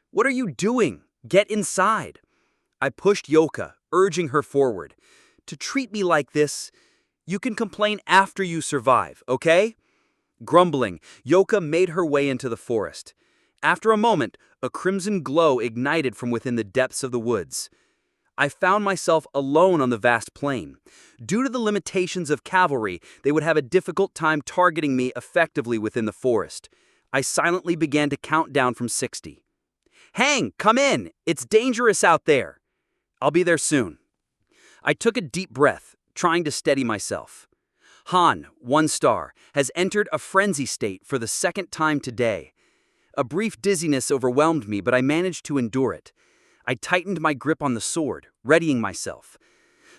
What are you doing? Get inside! I pushed Iolka, urging her forward. To treat me like this, you can complain after you survive, okay? Grumbling, Iolka made her way into the forest. After a moment, a crimson glow ignited from within the depths of the woods. I found myself alone on the vast plain. Due to the limitations of cavalry, they would have a difficult time targeting me effectively within the forest. I silently began to count down from 60. Hang, come in! It's dangerous out there! I'll be there soon. I took a deep breath, trying to steady myself. Han, 1 star, has entered a frenzy state for the second time today. A brief dizziness overwhelmed me, but I managed to endure it. I tightened my grip on the sword, readying myself.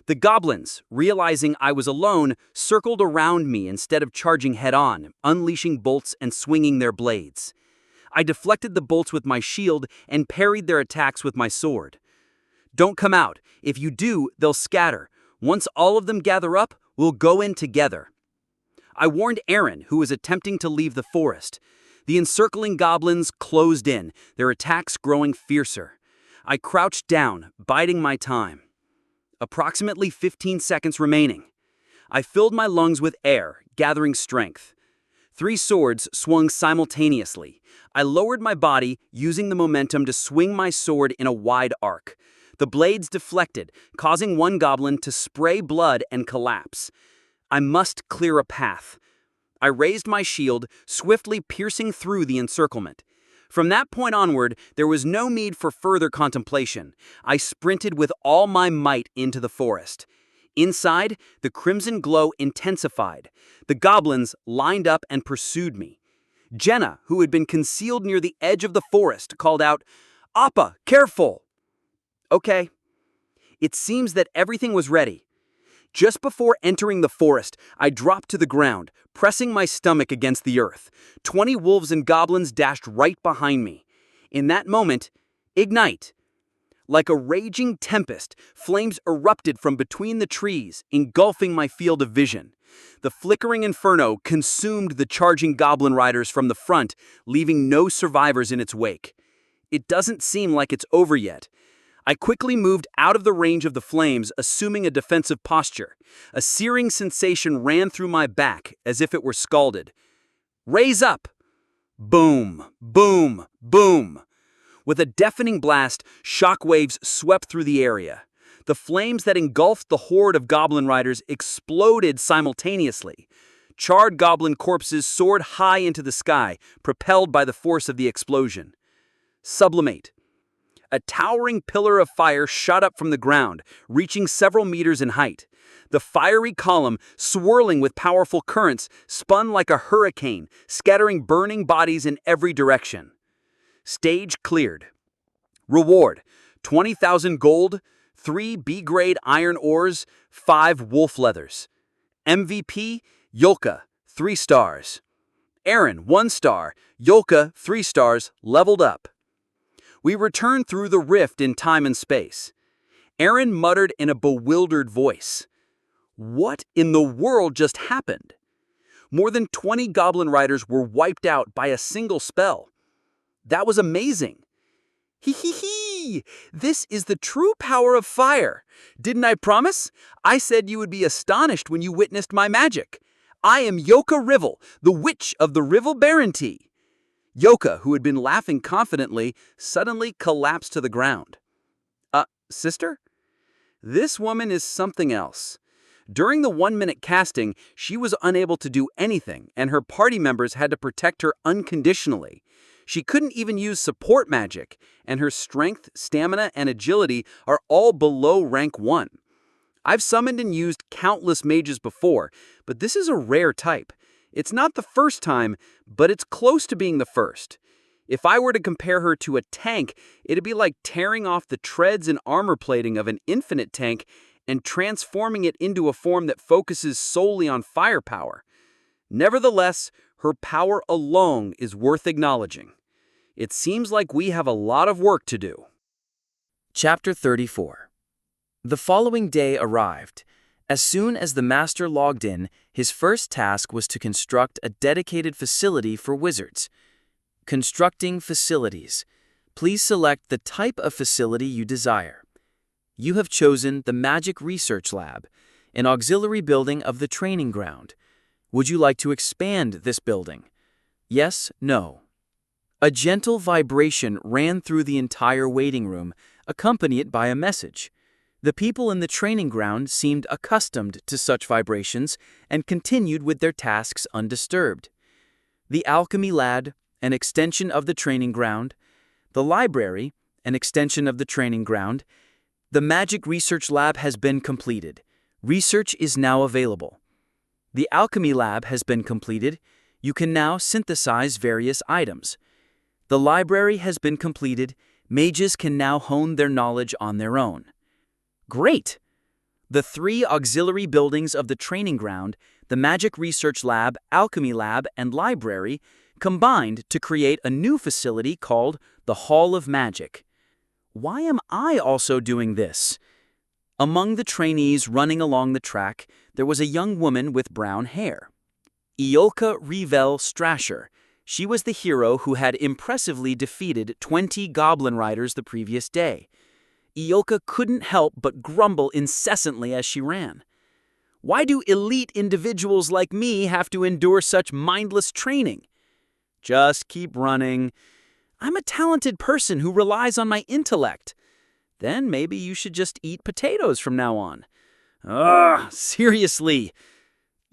The goblins, realizing I was alone, circled around me instead of charging head-on, unleashing bolts and swinging their blades. I deflected the bolts with my shield and parried their attacks with my sword. Don't come out. If you do, they'll scatter. Once all of them gather up, we'll go in together. I warned Aaron, who was attempting to leave the forest. The encircling goblins closed in, their attacks growing fiercer. I crouched down, biding my time. Approximately 15 seconds remaining. I filled my lungs with air, gathering strength. 3 swords swung simultaneously. I lowered my body, using the momentum to swing my sword in a wide arc. The blades deflected, causing one goblin to spray blood and collapse. I must clear a path. I raised my shield, swiftly piercing through the encirclement. From that point onward, there was no need for further contemplation. I sprinted with all my might into the forest. Inside, the crimson glow intensified. The goblins lined up and pursued me. Jenna, who had been concealed near the edge of the forest, called out, "Appa, careful!" Okay. It seems that everything was ready. Just before entering the forest, I dropped to the ground, pressing my stomach against the earth. 20 wolves and goblins dashed right behind me. In that moment, ignite! Like a raging tempest, flames erupted from between the trees, engulfing my field of vision. The flickering inferno consumed the charging goblin riders from the front, leaving no survivors in its wake. It doesn't seem like it's over yet. I quickly moved out of the range of the flames, assuming a defensive posture. A searing sensation ran through my back, as if it were scalded. "Raise up!" Boom, boom, boom. With a deafening blast, shockwaves swept through the area. The flames that engulfed the horde of goblin riders exploded simultaneously. Charred goblin corpses soared high into the sky, propelled by the force of the explosion. Sublimate. A towering pillar of fire shot up from the ground, reaching several meters in height. The fiery column, swirling with powerful currents, spun like a hurricane, scattering burning bodies in every direction. Stage cleared. Reward: 20,000 gold, 3 B-grade iron ores, 5 wolf leathers. MVP: Yolka, 3 stars. Aaron, 1 star. Yolka, 3 stars, leveled up. We returned through the rift in time and space. Aaron muttered in a bewildered voice. What in the world just happened? More than 20 goblin riders were wiped out by a single spell. That was amazing. Hee. This is the true power of fire. Didn't I promise? I said you would be astonished when you witnessed my magic. I am Yoka Rivel, the witch of the Rivel Baronty. Yoka, who had been laughing confidently, suddenly collapsed to the ground. Sister? This woman is something else. During the 1-minute casting, she was unable to do anything, and her party members had to protect her unconditionally. She couldn't even use support magic, and her strength, stamina, and agility are all below rank 1. I've summoned and used countless mages before, but this is a rare type. It's not the first time, but it's close to being the first. If I were to compare her to a tank, it'd be like tearing off the treads and armor plating of an infinite tank and transforming it into a form that focuses solely on firepower. Nevertheless, her power alone is worth acknowledging. It seems like we have a lot of work to do. Chapter 34. The following day arrived. As soon as the master logged in, his first task was to construct a dedicated facility for wizards. Constructing facilities. Please select the type of facility you desire. You have chosen the Magic Research Lab, an auxiliary building of the training ground. Would you like to expand this building? Yes, no. A gentle vibration ran through the entire waiting room, accompanied by a message. The people in the training ground seemed accustomed to such vibrations and continued with their tasks undisturbed. The Alchemy Lab, an extension of the training ground. The library, an extension of the training ground. The Magic Research Lab has been completed. Research is now available. The Alchemy Lab has been completed. You can now synthesize various items. The library has been completed. Mages can now hone their knowledge on their own. Great! The 3 auxiliary buildings of the training ground, the Magic Research Lab, Alchemy Lab, and Library, combined to create a new facility called the Hall of Magic. Why am I also doing this? Among the trainees running along the track, there was a young woman with brown hair. Iolka Revel Strasher. She was the hero who had impressively defeated 20 goblin riders the previous day. Iolka couldn't help but grumble incessantly as she ran. Why do elite individuals like me have to endure such mindless training? Just keep running. I'm a talented person who relies on my intellect. Then maybe you should just eat potatoes from now on. Ugh, seriously.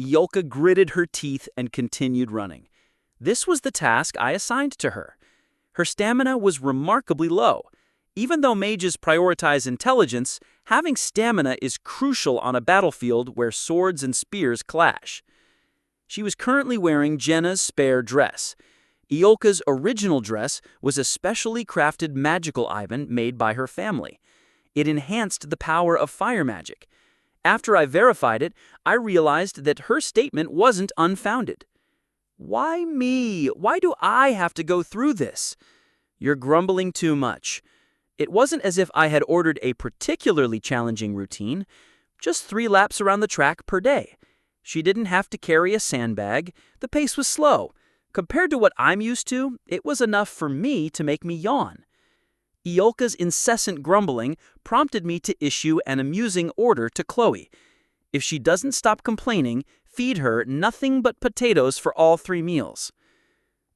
Iolka gritted her teeth and continued running. This was the task I assigned to her. Her stamina was remarkably low. Even though mages prioritize intelligence, having stamina is crucial on a battlefield where swords and spears clash. She was currently wearing Jenna's spare dress. Iolka's original dress was a specially crafted magical item made by her family. It enhanced the power of fire magic. After I verified it, I realized that her statement wasn't unfounded. Why me? Why do I have to go through this? You're grumbling too much. It wasn't as if I had ordered a particularly challenging routine, just 3 laps around the track per day. She didn't have to carry a sandbag. The pace was slow. Compared to what I'm used to, it was enough for me to make me yawn. Iolka's incessant grumbling prompted me to issue an amusing order to Chloe. If she doesn't stop complaining, feed her nothing but potatoes for all 3 meals.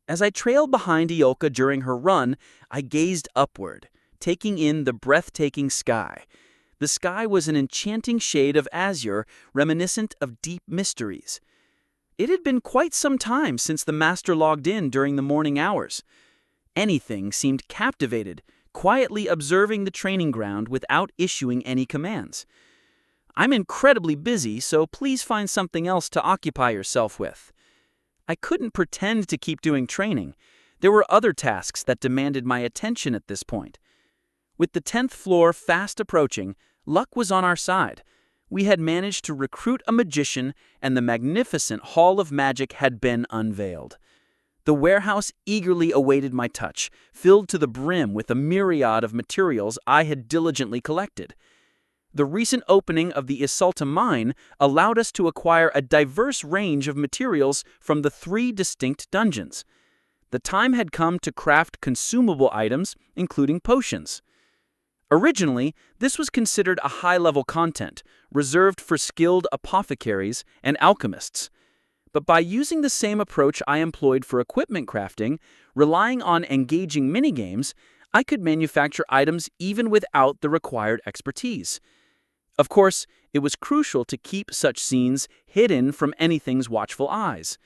As I trailed behind Iolka during her run, I gazed upward, taking in the breathtaking sky. The sky was an enchanting shade of azure, reminiscent of deep mysteries. It had been quite some time since the master logged in during the morning hours. Anything seemed captivated, quietly observing the training ground without issuing any commands. I'm incredibly busy, so please find something else to occupy yourself with. I couldn't pretend to keep doing training. There were other tasks that demanded my attention at this point. With the 10th floor fast approaching, luck was on our side. We had managed to recruit a magician, and the magnificent Hall of Magic had been unveiled. The warehouse eagerly awaited my touch, filled to the brim with a myriad of materials I had diligently collected. The recent opening of the Isalta mine allowed us to acquire a diverse range of materials from the 3 distinct dungeons. The time had come to craft consumable items, including potions. Originally, this was considered a high-level content, reserved for skilled apothecaries and alchemists. But by using the same approach I employed for equipment crafting, relying on engaging minigames, I could manufacture items even without the required expertise. Of course, it was crucial to keep such scenes hidden from anything's watchful eyes.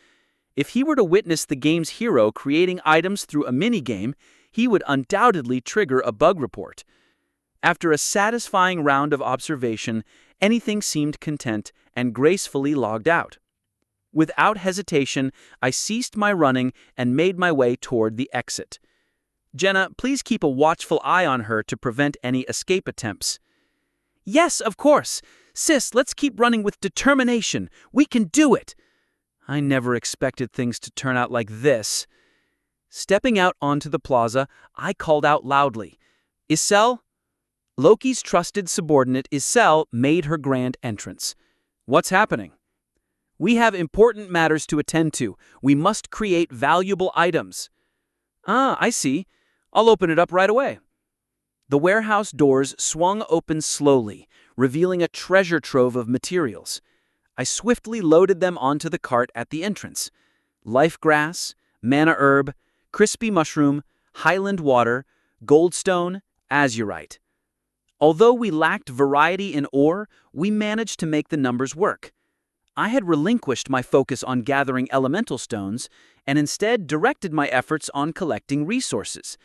If he were to witness the game's hero creating items through a minigame, he would undoubtedly trigger a bug report. After a satisfying round of observation, anything seemed content and gracefully logged out. Without hesitation, I ceased my running and made my way toward the exit. Jenna, please keep a watchful eye on her to prevent any escape attempts. Yes, of course. Sis, let's keep running with determination. We can do it. I never expected things to turn out like this. Stepping out onto the plaza, I called out loudly, Isel? Loki's trusted subordinate Isel made her grand entrance. What's happening? We have important matters to attend to. We must create valuable items. Ah, I see. I'll open it up right away. The warehouse doors swung open slowly, revealing a treasure trove of materials. I swiftly loaded them onto the cart at the entrance. Life grass, mana herb, crispy mushroom, highland water, goldstone, azurite. Although we lacked variety in ore, we managed to make the numbers work. I had relinquished my focus on gathering elemental stones and instead directed my efforts on collecting resources.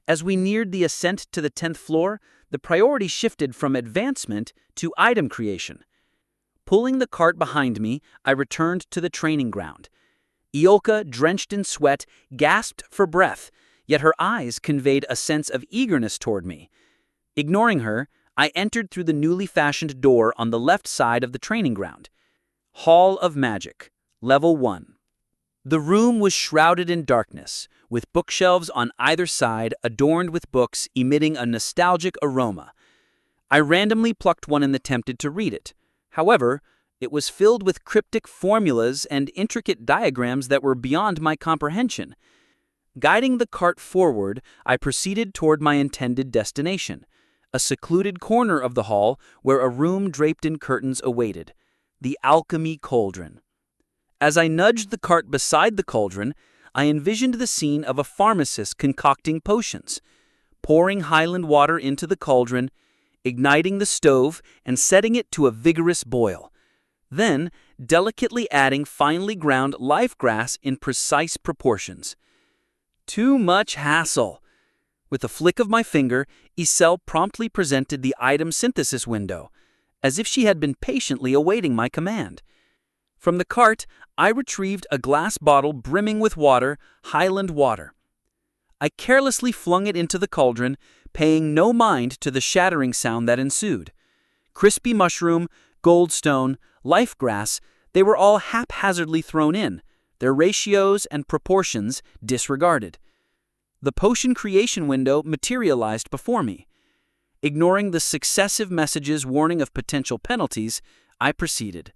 As we neared the ascent to the 10th floor, the priority shifted from advancement to item creation. Pulling the cart behind me, I returned to the training ground. Iolka, drenched in sweat, gasped for breath, yet her eyes conveyed a sense of eagerness toward me. Ignoring her, I entered through the newly fashioned door on the left side of the training ground. Hall of Magic, Level 1. The room was shrouded in darkness, with bookshelves on either side adorned with books emitting a nostalgic aroma. I randomly plucked one and attempted to read it. However, it was filled with cryptic formulas and intricate diagrams that were beyond my comprehension. Guiding the cart forward, I proceeded toward my intended destination, a secluded corner of the hall where a room draped in curtains awaited, the alchemy cauldron. As I nudged the cart beside the cauldron, I envisioned the scene of a pharmacist concocting potions, pouring highland water into the cauldron, igniting the stove and setting it to a vigorous boil, then delicately adding finely ground life grass in precise proportions. Too much hassle. With a flick of my finger, Isel promptly presented the item synthesis window, as if she had been patiently awaiting my command. From the cart, I retrieved a glass bottle brimming with water, highland water. I carelessly flung it into the cauldron, paying no mind to the shattering sound that ensued. Crispy mushroom, goldstone, life grass, they were all haphazardly thrown in, their ratios and proportions disregarded. The potion creation window materialized before me. Ignoring the successive messages warning of potential penalties, I proceeded.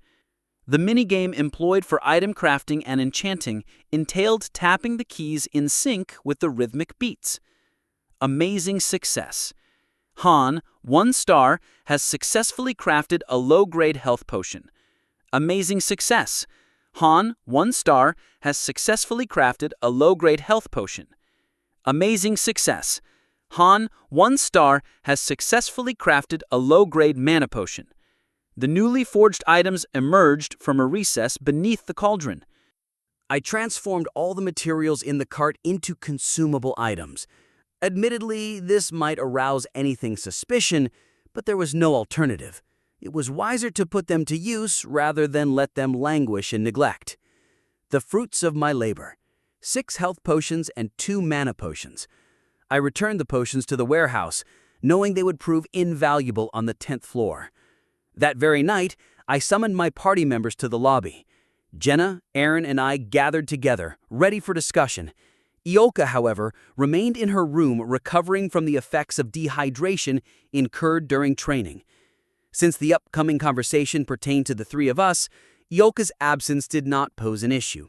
The minigame employed for item crafting and enchanting entailed tapping the keys in sync with the rhythmic beats. Amazing success. Han, 1 star, has successfully crafted a low-grade health potion. Amazing success. Han, 1 star, has successfully crafted a low-grade health potion. Amazing success. Han, 1 star, has successfully crafted a low-grade mana potion. The newly forged items emerged from a recess beneath the cauldron. I transformed all the materials in the cart into consumable items. Admittedly, this might arouse anything suspicion, but there was no alternative. It was wiser to put them to use rather than let them languish in neglect. The fruits of my labor: 6 health potions and 2 mana potions. I returned the potions to the warehouse, knowing they would prove invaluable on the 10th floor. That very night, I summoned my party members to the lobby. Jenna, Aaron, and I gathered together, ready for discussion. Ioka, however, remained in her room recovering from the effects of dehydration incurred during training. Since the upcoming conversation pertained to the 3 of us, Ioka's absence did not pose an issue.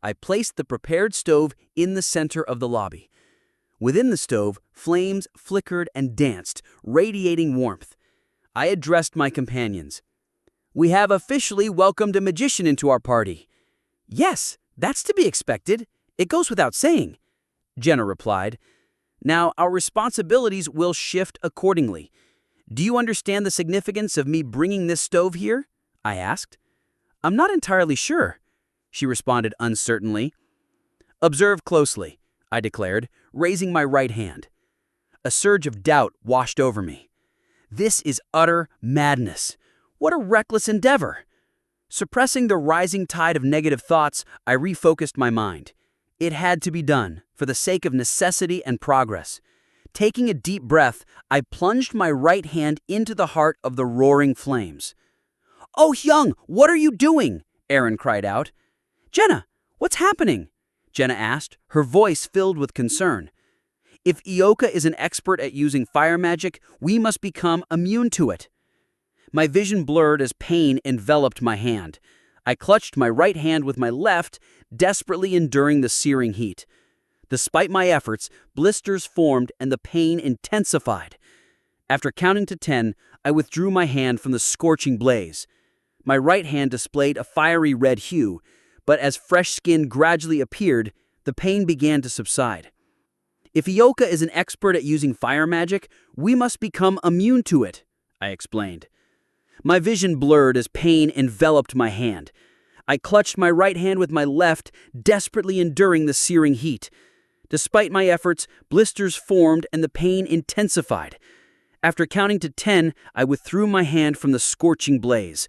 I placed the prepared stove in the center of the lobby. Within the stove, flames flickered and danced, radiating warmth. I addressed my companions. "We have officially welcomed a magician into our party." "Yes, that's to be expected. It goes without saying," Jenna replied. "Now, our responsibilities will shift accordingly. Do you understand the significance of me bringing this stove here?" I asked. "I'm not entirely sure," she responded uncertainly. "Observe closely," I declared, raising my right hand. A surge of doubt washed over me. This is utter madness. What a reckless endeavor! Suppressing the rising tide of negative thoughts, I refocused my mind. It had to be done, for the sake of necessity and progress. Taking a deep breath, I plunged my right hand into the heart of the roaring flames. "Oh, Hyung, what are you doing?" Aaron cried out. "Jenna, what's happening?" Jenna asked, her voice filled with concern. "If Ioka is an expert at using fire magic, we must become immune to it." My vision blurred as pain enveloped my hand. I clutched my right hand with my left, desperately enduring the searing heat. Despite my efforts, blisters formed and the pain intensified. After counting to 10, I withdrew my hand from the scorching blaze. My right hand displayed a fiery red hue, but as fresh skin gradually appeared, the pain began to subside. "If Ioka is an expert at using fire magic, we must become immune to it," I explained. My vision blurred as pain enveloped my hand. I clutched my right hand with my left, desperately enduring the searing heat. Despite my efforts, blisters formed and the pain intensified. After counting to 10, I withdrew my hand from the scorching blaze.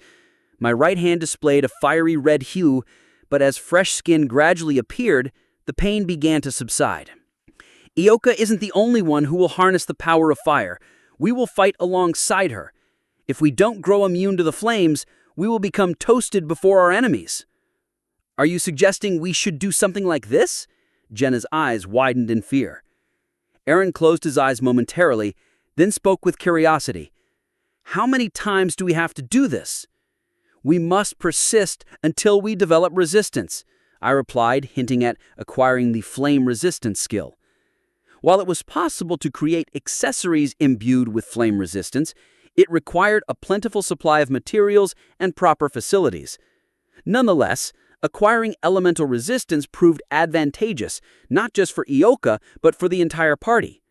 My right hand displayed a fiery red hue, but as fresh skin gradually appeared, the pain began to subside. "Ioka isn't the only one who will harness the power of fire. We will fight alongside her. If we don't grow immune to the flames, we will become toasted before our enemies." "Are you suggesting we should do something like this?" Jenna's eyes widened in fear. Aaron closed his eyes momentarily, then spoke with curiosity. "How many times do we have to do this?" "We must persist until we develop resistance," I replied, hinting at acquiring the flame resistance skill. While it was possible to create accessories imbued with flame resistance, it required a plentiful supply of materials and proper facilities. Nonetheless, acquiring elemental resistance proved advantageous, not just for Ioka, but for the entire party.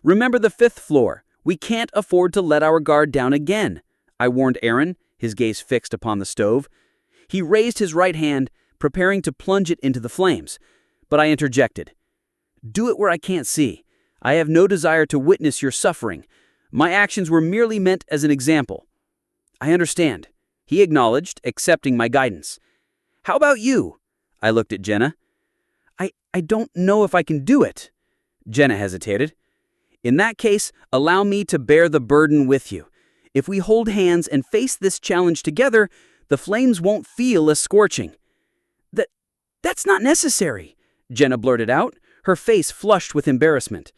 "Remember the 5th floor. We can't afford to let our guard down again," I warned Aaron, his gaze fixed upon the stove. He raised his right hand, preparing to plunge it into the flames, but I interjected. "Do it where I can't see. I have no desire to witness your suffering. My actions were merely meant as an example." "I understand," he acknowledged, accepting my guidance. "How about you?" I looked at Jenna. I don't know if I can do it." Jenna hesitated. "In that case, allow me to bear the burden with you. If we hold hands and face this challenge together, the flames won't feel as scorching." That's not necessary," Jenna blurted out, her face flushed with embarrassment.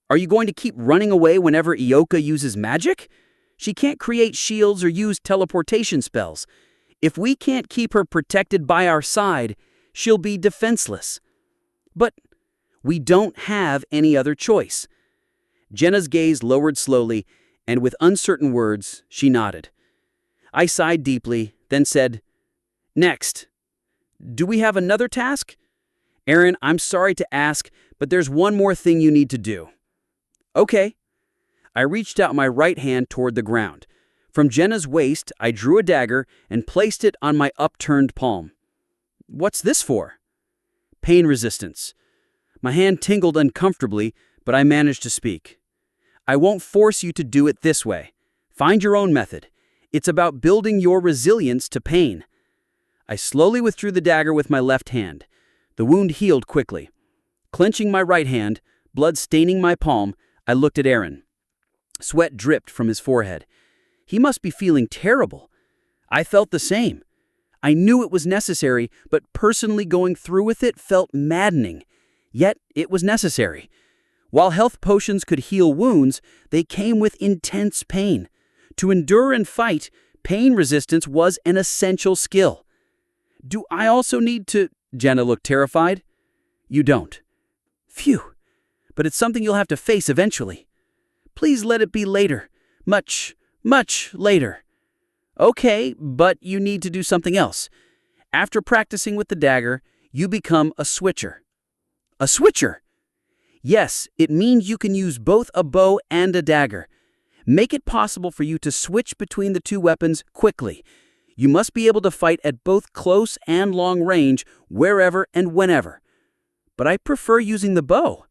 "Are you going to keep running away whenever Ioka uses magic? She can't create shields or use teleportation spells. If we can't keep her protected by our side, she'll be defenseless. But we don't have any other choice. Jenna's gaze lowered slowly, and with uncertain words, she nodded. I sighed deeply, then said, "Next. Do we have another task?" "Aaron, I'm sorry to ask, but there's one more thing you need to do." "Okay." I reached out my right hand toward the ground. From Jenna's waist, I drew a dagger and placed it on my upturned palm. "What's this for?" "Pain resistance." My hand tingled uncomfortably, but I managed to speak. "I won't force you to do it this way. Find your own method. It's about building your resilience to pain." I slowly withdrew the dagger with my left hand. The wound healed quickly. Clenching my right hand, blood staining my palm, I looked at Aaron. Sweat dripped from his forehead. He must be feeling terrible. I felt the same. I knew it was necessary, but personally going through with it felt maddening. Yet it was necessary. While health potions could heal wounds, they came with intense pain. To endure and fight, pain resistance was an essential skill. "Do I also need to—" Jenna looked terrified. "You don't." "Phew. But it's something you'll have to face eventually. Please let it be later. Much, much later." "Okay, but you need to do something else. After practicing with the dagger, you become a switcher." "A switcher?" "Yes, it means you can use both a bow and a dagger. Make it possible for you to switch between the two weapons quickly. You must be able to fight at both close and long range, wherever and whenever." "But I prefer using the bow."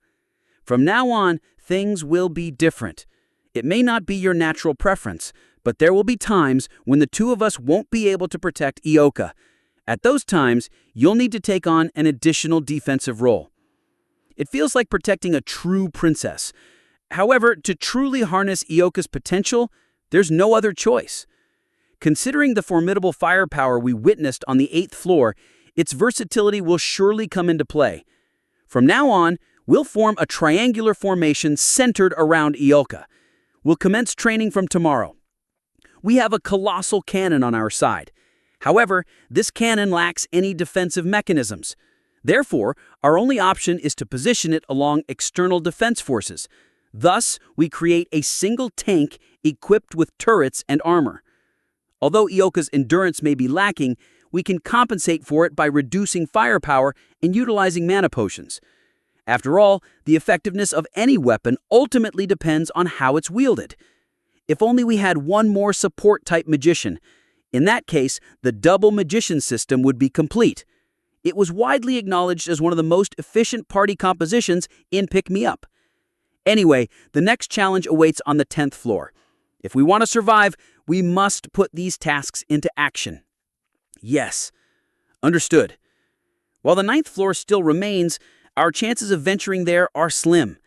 "From now on, things will be different. It may not be your natural preference, but there will be times when the two of us won't be able to protect Ioka. At those times, you'll need to take on an additional defensive role. It feels like protecting a true princess. However, to truly harness Ioka's potential, there's no other choice. Considering the formidable firepower we witnessed on the 8th floor, its versatility will surely come into play. From now on, we'll form a triangular formation centered around Ioka. We'll commence training from tomorrow. We have a colossal cannon on our side. However, this cannon lacks any defensive mechanisms. Therefore, our only option is to position it along external defense forces. Thus, we create a single tank equipped with turrets and armor. Although Ioka's endurance may be lacking, we can compensate for it by reducing firepower and utilizing mana potions. After all, the effectiveness of any weapon ultimately depends on how it's wielded. If only we had one more support-type magician. In that case, the double magician system would be complete. It was widely acknowledged as one of the most efficient party compositions in Pick Me Up. Anyway, the next challenge awaits on the 10th floor. If we want to survive, we must put these tasks into action. Yes. Understood. While the 9th floor still remains, our chances of venturing there are slim.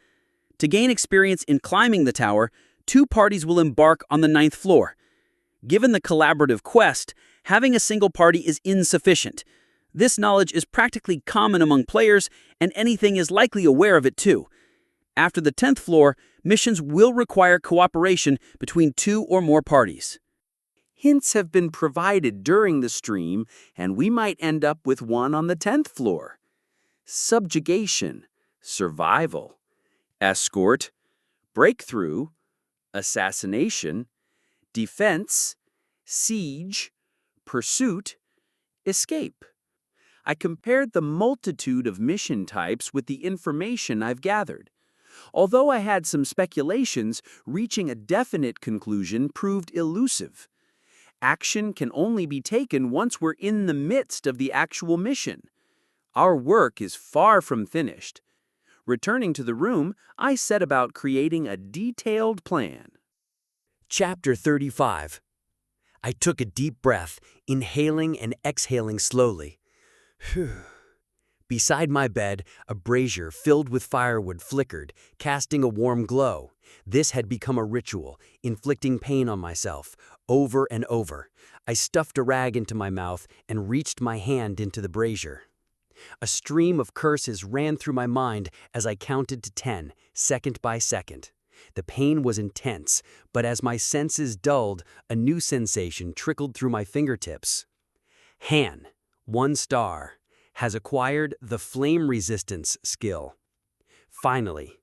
To gain experience in climbing the tower, 2 parties will embark on the 9th floor. Given the collaborative quest, having a single party is insufficient. This knowledge is practically common among players, and anything is likely aware of it too. After the 10th floor, missions will require cooperation between 2 or more parties. Hints have been provided during the stream, and we might end up with one on the 10th floor. Subjugation, survival, escort, breakthrough, assassination, defense, siege, pursuit, escape. I compared the multitude of mission types with the information I've gathered. Although I had some speculations, reaching a definite conclusion proved elusive. Action can only be taken once we're in the midst of the actual mission. Our work is far from finished. Returning to the room, I set about creating a detailed plan. Chapter 35. I took a deep breath, inhaling and exhaling slowly. Phew. Beside my bed, a brazier filled with firewood flickered, casting a warm glow. This had become a ritual, inflicting pain on myself, over and over. I stuffed a rag into my mouth and reached my hand into the brazier. A stream of curses ran through my mind as I counted to 10, second by second. The pain was intense, but as my senses dulled, a new sensation trickled through my fingertips. Han, 1 star, has acquired the flame resistance skill. Finally,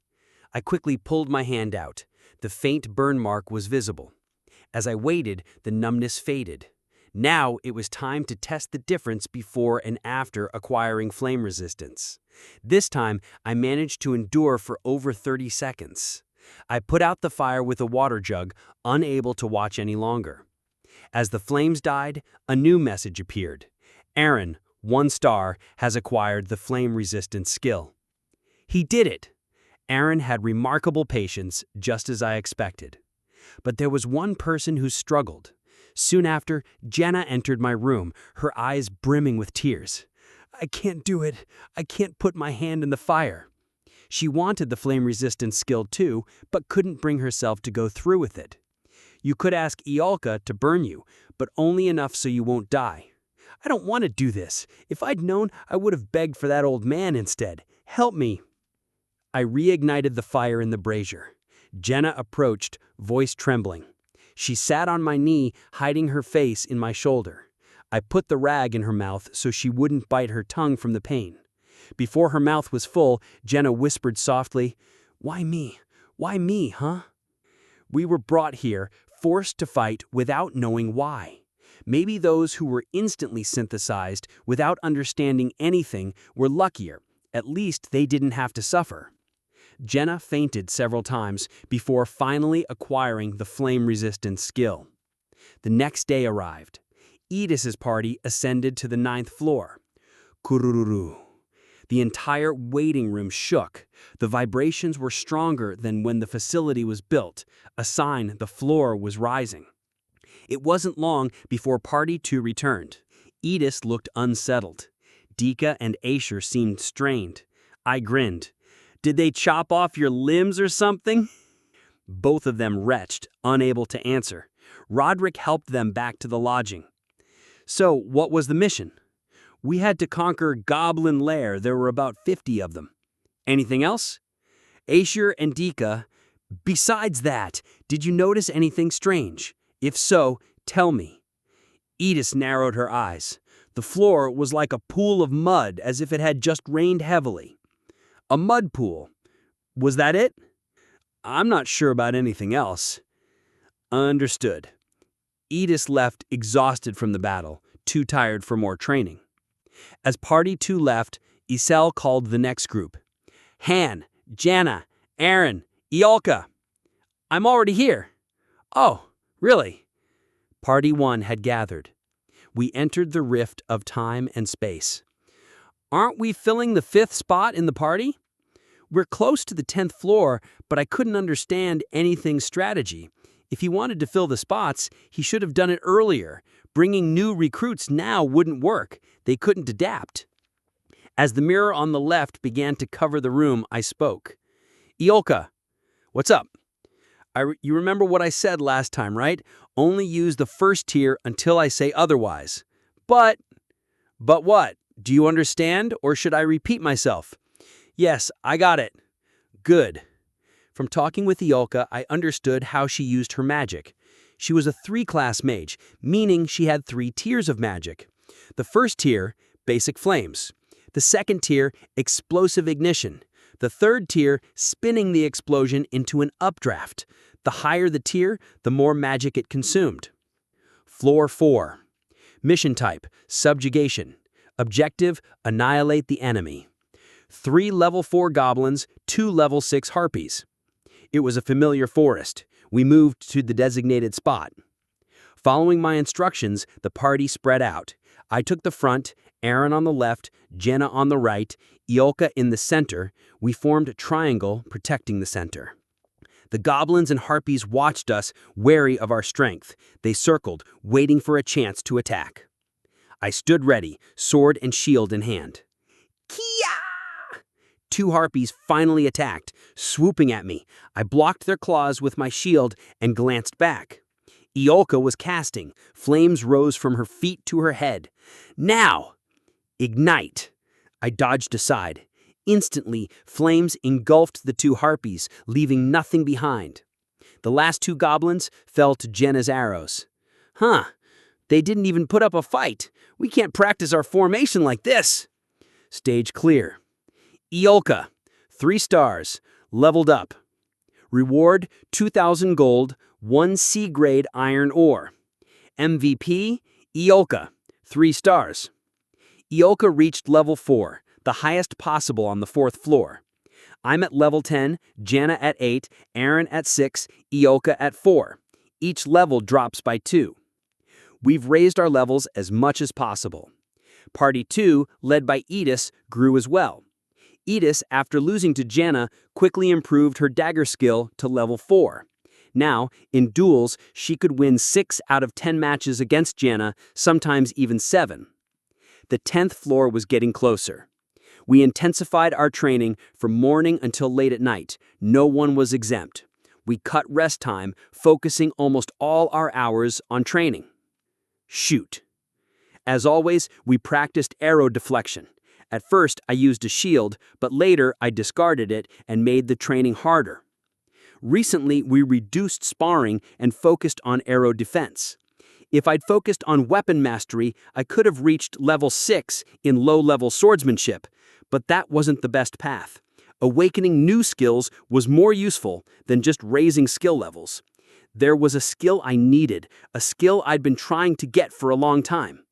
I quickly pulled my hand out. The faint burn mark was visible. As I waited, the numbness faded. Now it was time to test the difference before and after acquiring flame resistance. This time, I managed to endure for over 30 seconds. I put out the fire with a water jug, unable to watch any longer. As the flames died, a new message appeared. Aaron, 1 star, has acquired the flame resistance skill. He did it! Aaron had remarkable patience, just as I expected. But there was one person who struggled. Soon after, Jenna entered my room, her eyes brimming with tears. "I can't do it. I can't put my hand in the fire." She wanted the flame resistance skill too, but couldn't bring herself to go through with it. "You could ask Iolka to burn you, but only enough so you won't die." "I don't want to do this. If I'd known, I would have begged for that old man instead. Help me." I reignited the fire in the brazier. Jenna approached, voice trembling. She sat on my knee, hiding her face in my shoulder. I put the rag in her mouth so she wouldn't bite her tongue from the pain. Before her mouth was full, Jenna whispered softly, "Why me? Why me, huh?" We were brought here, forced to fight without knowing why. Maybe those who were instantly synthesized without understanding anything were luckier. At least they didn't have to suffer. Jenna fainted several times before finally acquiring the flame resistance skill. The next day arrived. Edis's party ascended to the 9th floor. Kurururu. The entire waiting room shook. The vibrations were stronger than when the facility was built, a sign the floor was rising. It wasn't long before Party 2 returned. Edis looked unsettled. Dika and Asher seemed strained. I grinned. "Did they chop off your limbs or something?" Both of them retched, unable to answer. Roderick helped them back to the lodging. "So, what was the mission?" "We had to conquer Goblin Lair. There were about 50 of them." "Anything else?" "Asher and Dika. Besides that, did you notice anything strange? If so, tell me." Edis narrowed her eyes. "The floor was like a pool of mud, as if it had just rained heavily." "A mud pool. Was that it?" "I'm not sure about anything else." "Understood." Edis left exhausted from the battle, too tired for more training. As Party 2 left, Isel called the next group. "Han, Jana, Aaron, Iolka." "I'm already here." "Oh, really?" Party 1 had gathered. We entered the rift of time and space. "Aren't we filling the 5th spot in the party?" "We're close to the 10th floor, but I couldn't understand anything's strategy. If he wanted to fill the spots, he should have done it earlier. Bringing new recruits now wouldn't work. They couldn't adapt." As the mirror on the left began to cover the room, I spoke. "Iolka, what's up? You remember what I said last time, right? Only use the 1st tier until I say otherwise." But what? Do you understand, or should I repeat myself?" "Yes, I got it." "Good." From talking with Iolka, I understood how she used her magic. She was a 3-class mage, meaning she had 3 tiers of magic. The 1st tier, basic flames. The 2nd tier, explosive ignition. The 3rd tier, spinning the explosion into an updraft. The higher the tier, the more magic it consumed. Floor 4. Mission type, subjugation. Objective, annihilate the enemy. 3 level 4 goblins, 2 level 6 harpies. It was a familiar forest. We moved to the designated spot. Following my instructions, the party spread out. I took the front, Aaron on the left, Jenna on the right, Iolka in the center. We formed a triangle protecting the center. The goblins and harpies watched us, wary of our strength. They circled, waiting for a chance to attack. I stood ready, sword and shield in hand. Kia! 2 harpies finally attacked, swooping at me. I blocked their claws with my shield and glanced back. Iolka was casting. Flames rose from her feet to her head. "Now! Ignite!" I dodged aside. Instantly, flames engulfed the 2 harpies, leaving nothing behind. The last 2 goblins fell to Jenna's arrows. "Huh, They didn't even put up a fight. We can't practice our formation like this. Stage clear. Iolka, 3 stars, leveled up. Reward, 2,000 gold, 1 C-grade iron ore. MVP, Iolka, 3 stars. Iolka reached level 4, the highest possible on the 4th floor. I'm at level 10, Jana at 8, Aaron at 6, Iolka at 4. Each level drops by 2. We've raised our levels as much as possible. Party 2, led by Edis, grew as well. Edis, after losing to Jana, quickly improved her dagger skill to level 4. Now, in duels, she could win 6 out of 10 matches against Jana, sometimes even 7. The 10th floor was getting closer. We intensified our training from morning until late at night. No one was exempt. We cut rest time, focusing almost all our hours on training. Shoot. As always, we practiced arrow deflection. At first, I used a shield, but later I discarded it and made the training harder. Recently, we reduced sparring and focused on arrow defense. If I'd focused on weapon mastery, I could have reached level 6 in low-level swordsmanship, but that wasn't the best path. Awakening new skills was more useful than just raising skill levels. There was a skill I needed, a skill I'd been trying to get for a long time.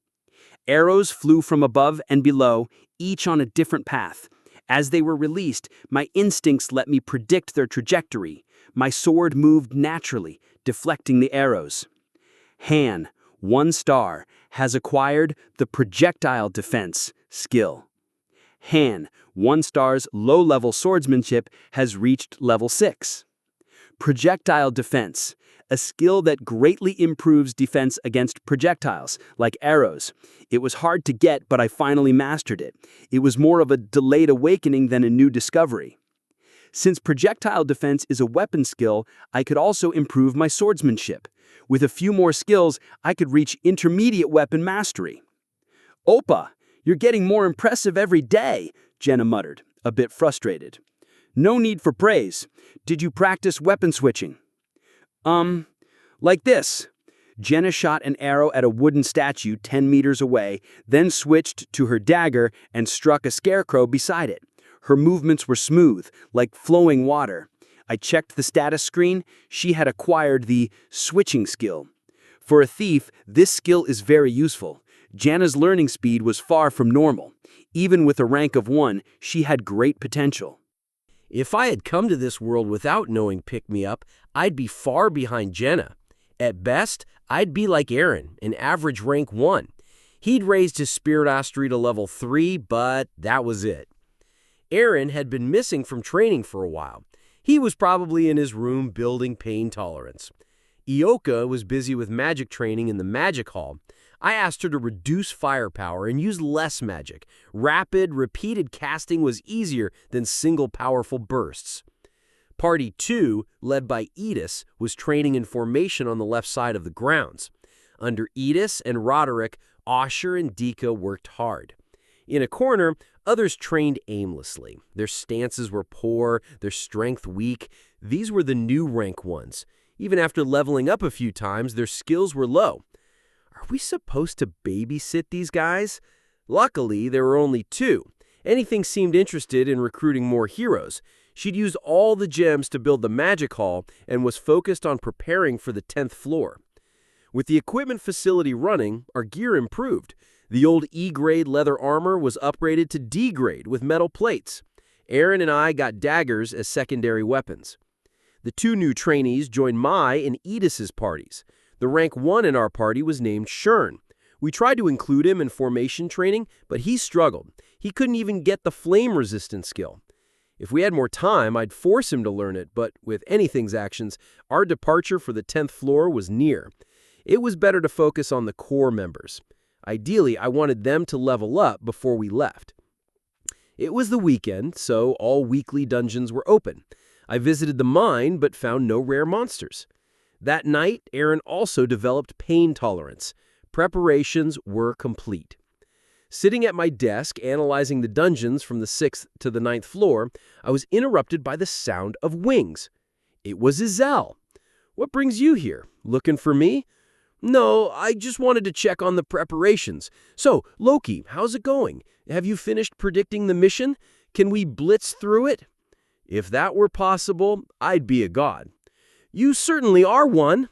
Arrows flew from above and below, each on a different path. As they were released, my instincts let me predict their trajectory. My sword moved naturally, deflecting the arrows. Han, 1 star, has acquired the projectile defense skill. Han, 1 star's low-level swordsmanship has reached level 6. Projectile defense, a skill that greatly improves defense against projectiles, like arrows. It was hard to get, but I finally mastered it. It was more of a delayed awakening than a new discovery. Since projectile defense is a weapon skill, I could also improve my swordsmanship. With a few more skills, I could reach intermediate weapon mastery. Oppa, you're getting more impressive every day, Jenna muttered, a bit frustrated. No need for praise. Did you practice weapon switching? Like this. Jenna shot an arrow at a wooden statue 10 meters away, then switched to her dagger and struck a scarecrow beside it. Her movements were smooth, like flowing water. I checked the status screen. She had acquired the switching skill. For a thief, this skill is very useful. Jana's learning speed was far from normal. Even with a rank of 1, she had great potential. If I had come to this world without knowing pick-me-up, I'd be far behind Jenna. At best, I'd be like Aaron, an average rank 1. He'd raised his spirit mastery to level 3, but that was it. Aaron had been missing from training for a while. He was probably in his room building pain tolerance. Iolka was busy with magic training in the magic hall. I asked her to reduce firepower and use less magic. Rapid, repeated casting was easier than single powerful bursts. Party 2, led by Edis, was training in formation on the left side of the grounds. Under Edis and Roderick, Osher and Dika worked hard. In a corner, others trained aimlessly. Their stances were poor, their strength weak. These were the new rank 1s. Even after leveling up a few times, their skills were low. Are we supposed to babysit these guys? Luckily, there were only 2. Anything seemed interested in recruiting more heroes. She'd used all the gems to build the magic hall and was focused on preparing for the 10th floor. With the equipment facility running, our gear improved. The old E-grade leather armor was upgraded to D-grade with metal plates. Aaron and I got daggers as secondary weapons. The 2 new trainees joined Mai and Edis's parties. The rank 1 in our party was named Shern. We tried to include him in formation training, but he struggled. He couldn't even get the flame resistance skill. If we had more time, I'd force him to learn it, but with anything's actions, our departure for the 10th floor was near. It was better to focus on the core members. Ideally, I wanted them to level up before we left. It was the weekend, so all weekly dungeons were open. I visited the mine, but found no rare monsters. That night, Aaron also developed pain tolerance. Preparations were complete. Sitting at my desk, analyzing the dungeons from the 6th to the 9th floor, I was interrupted by the sound of wings. It was Izel. What brings you here? Looking for me? No, I just wanted to check on the preparations. So, Loki, how's it going? Have you finished predicting the mission? Can we blitz through it? If that were possible, I'd be a god. You certainly are one.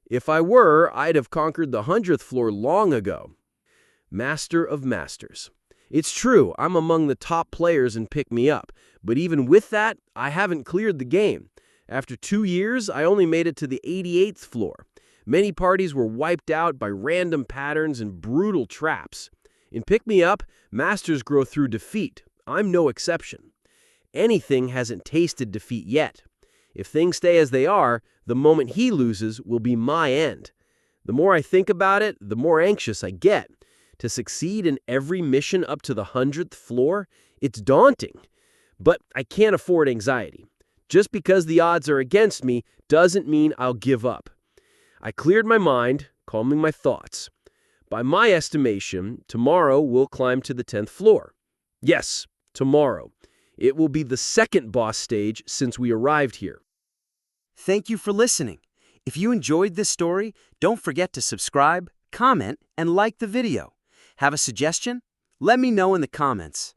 If I were, I'd have conquered the 100th floor long ago. Master of Masters. It's true, I'm among the top players in Pick Me Up, but even with that, I haven't cleared the game. After 2 years, I only made it to the 88th floor. Many parties were wiped out by random patterns and brutal traps. In Pick Me Up, masters grow through defeat. I'm no exception. Anything hasn't tasted defeat yet. If things stay as they are, the moment he loses will be my end. The more I think about it, the more anxious I get. To succeed in every mission up to the 100th floor, it's daunting. But I can't afford anxiety. Just because the odds are against me doesn't mean I'll give up. I cleared my mind, calming my thoughts. By my estimation, tomorrow we'll climb to the 10th floor. Yes, tomorrow. It will be the second boss stage since we arrived here. Thank you for listening. If you enjoyed this story, don't forget to subscribe, comment, and like the video. Have a suggestion? Let me know in the comments.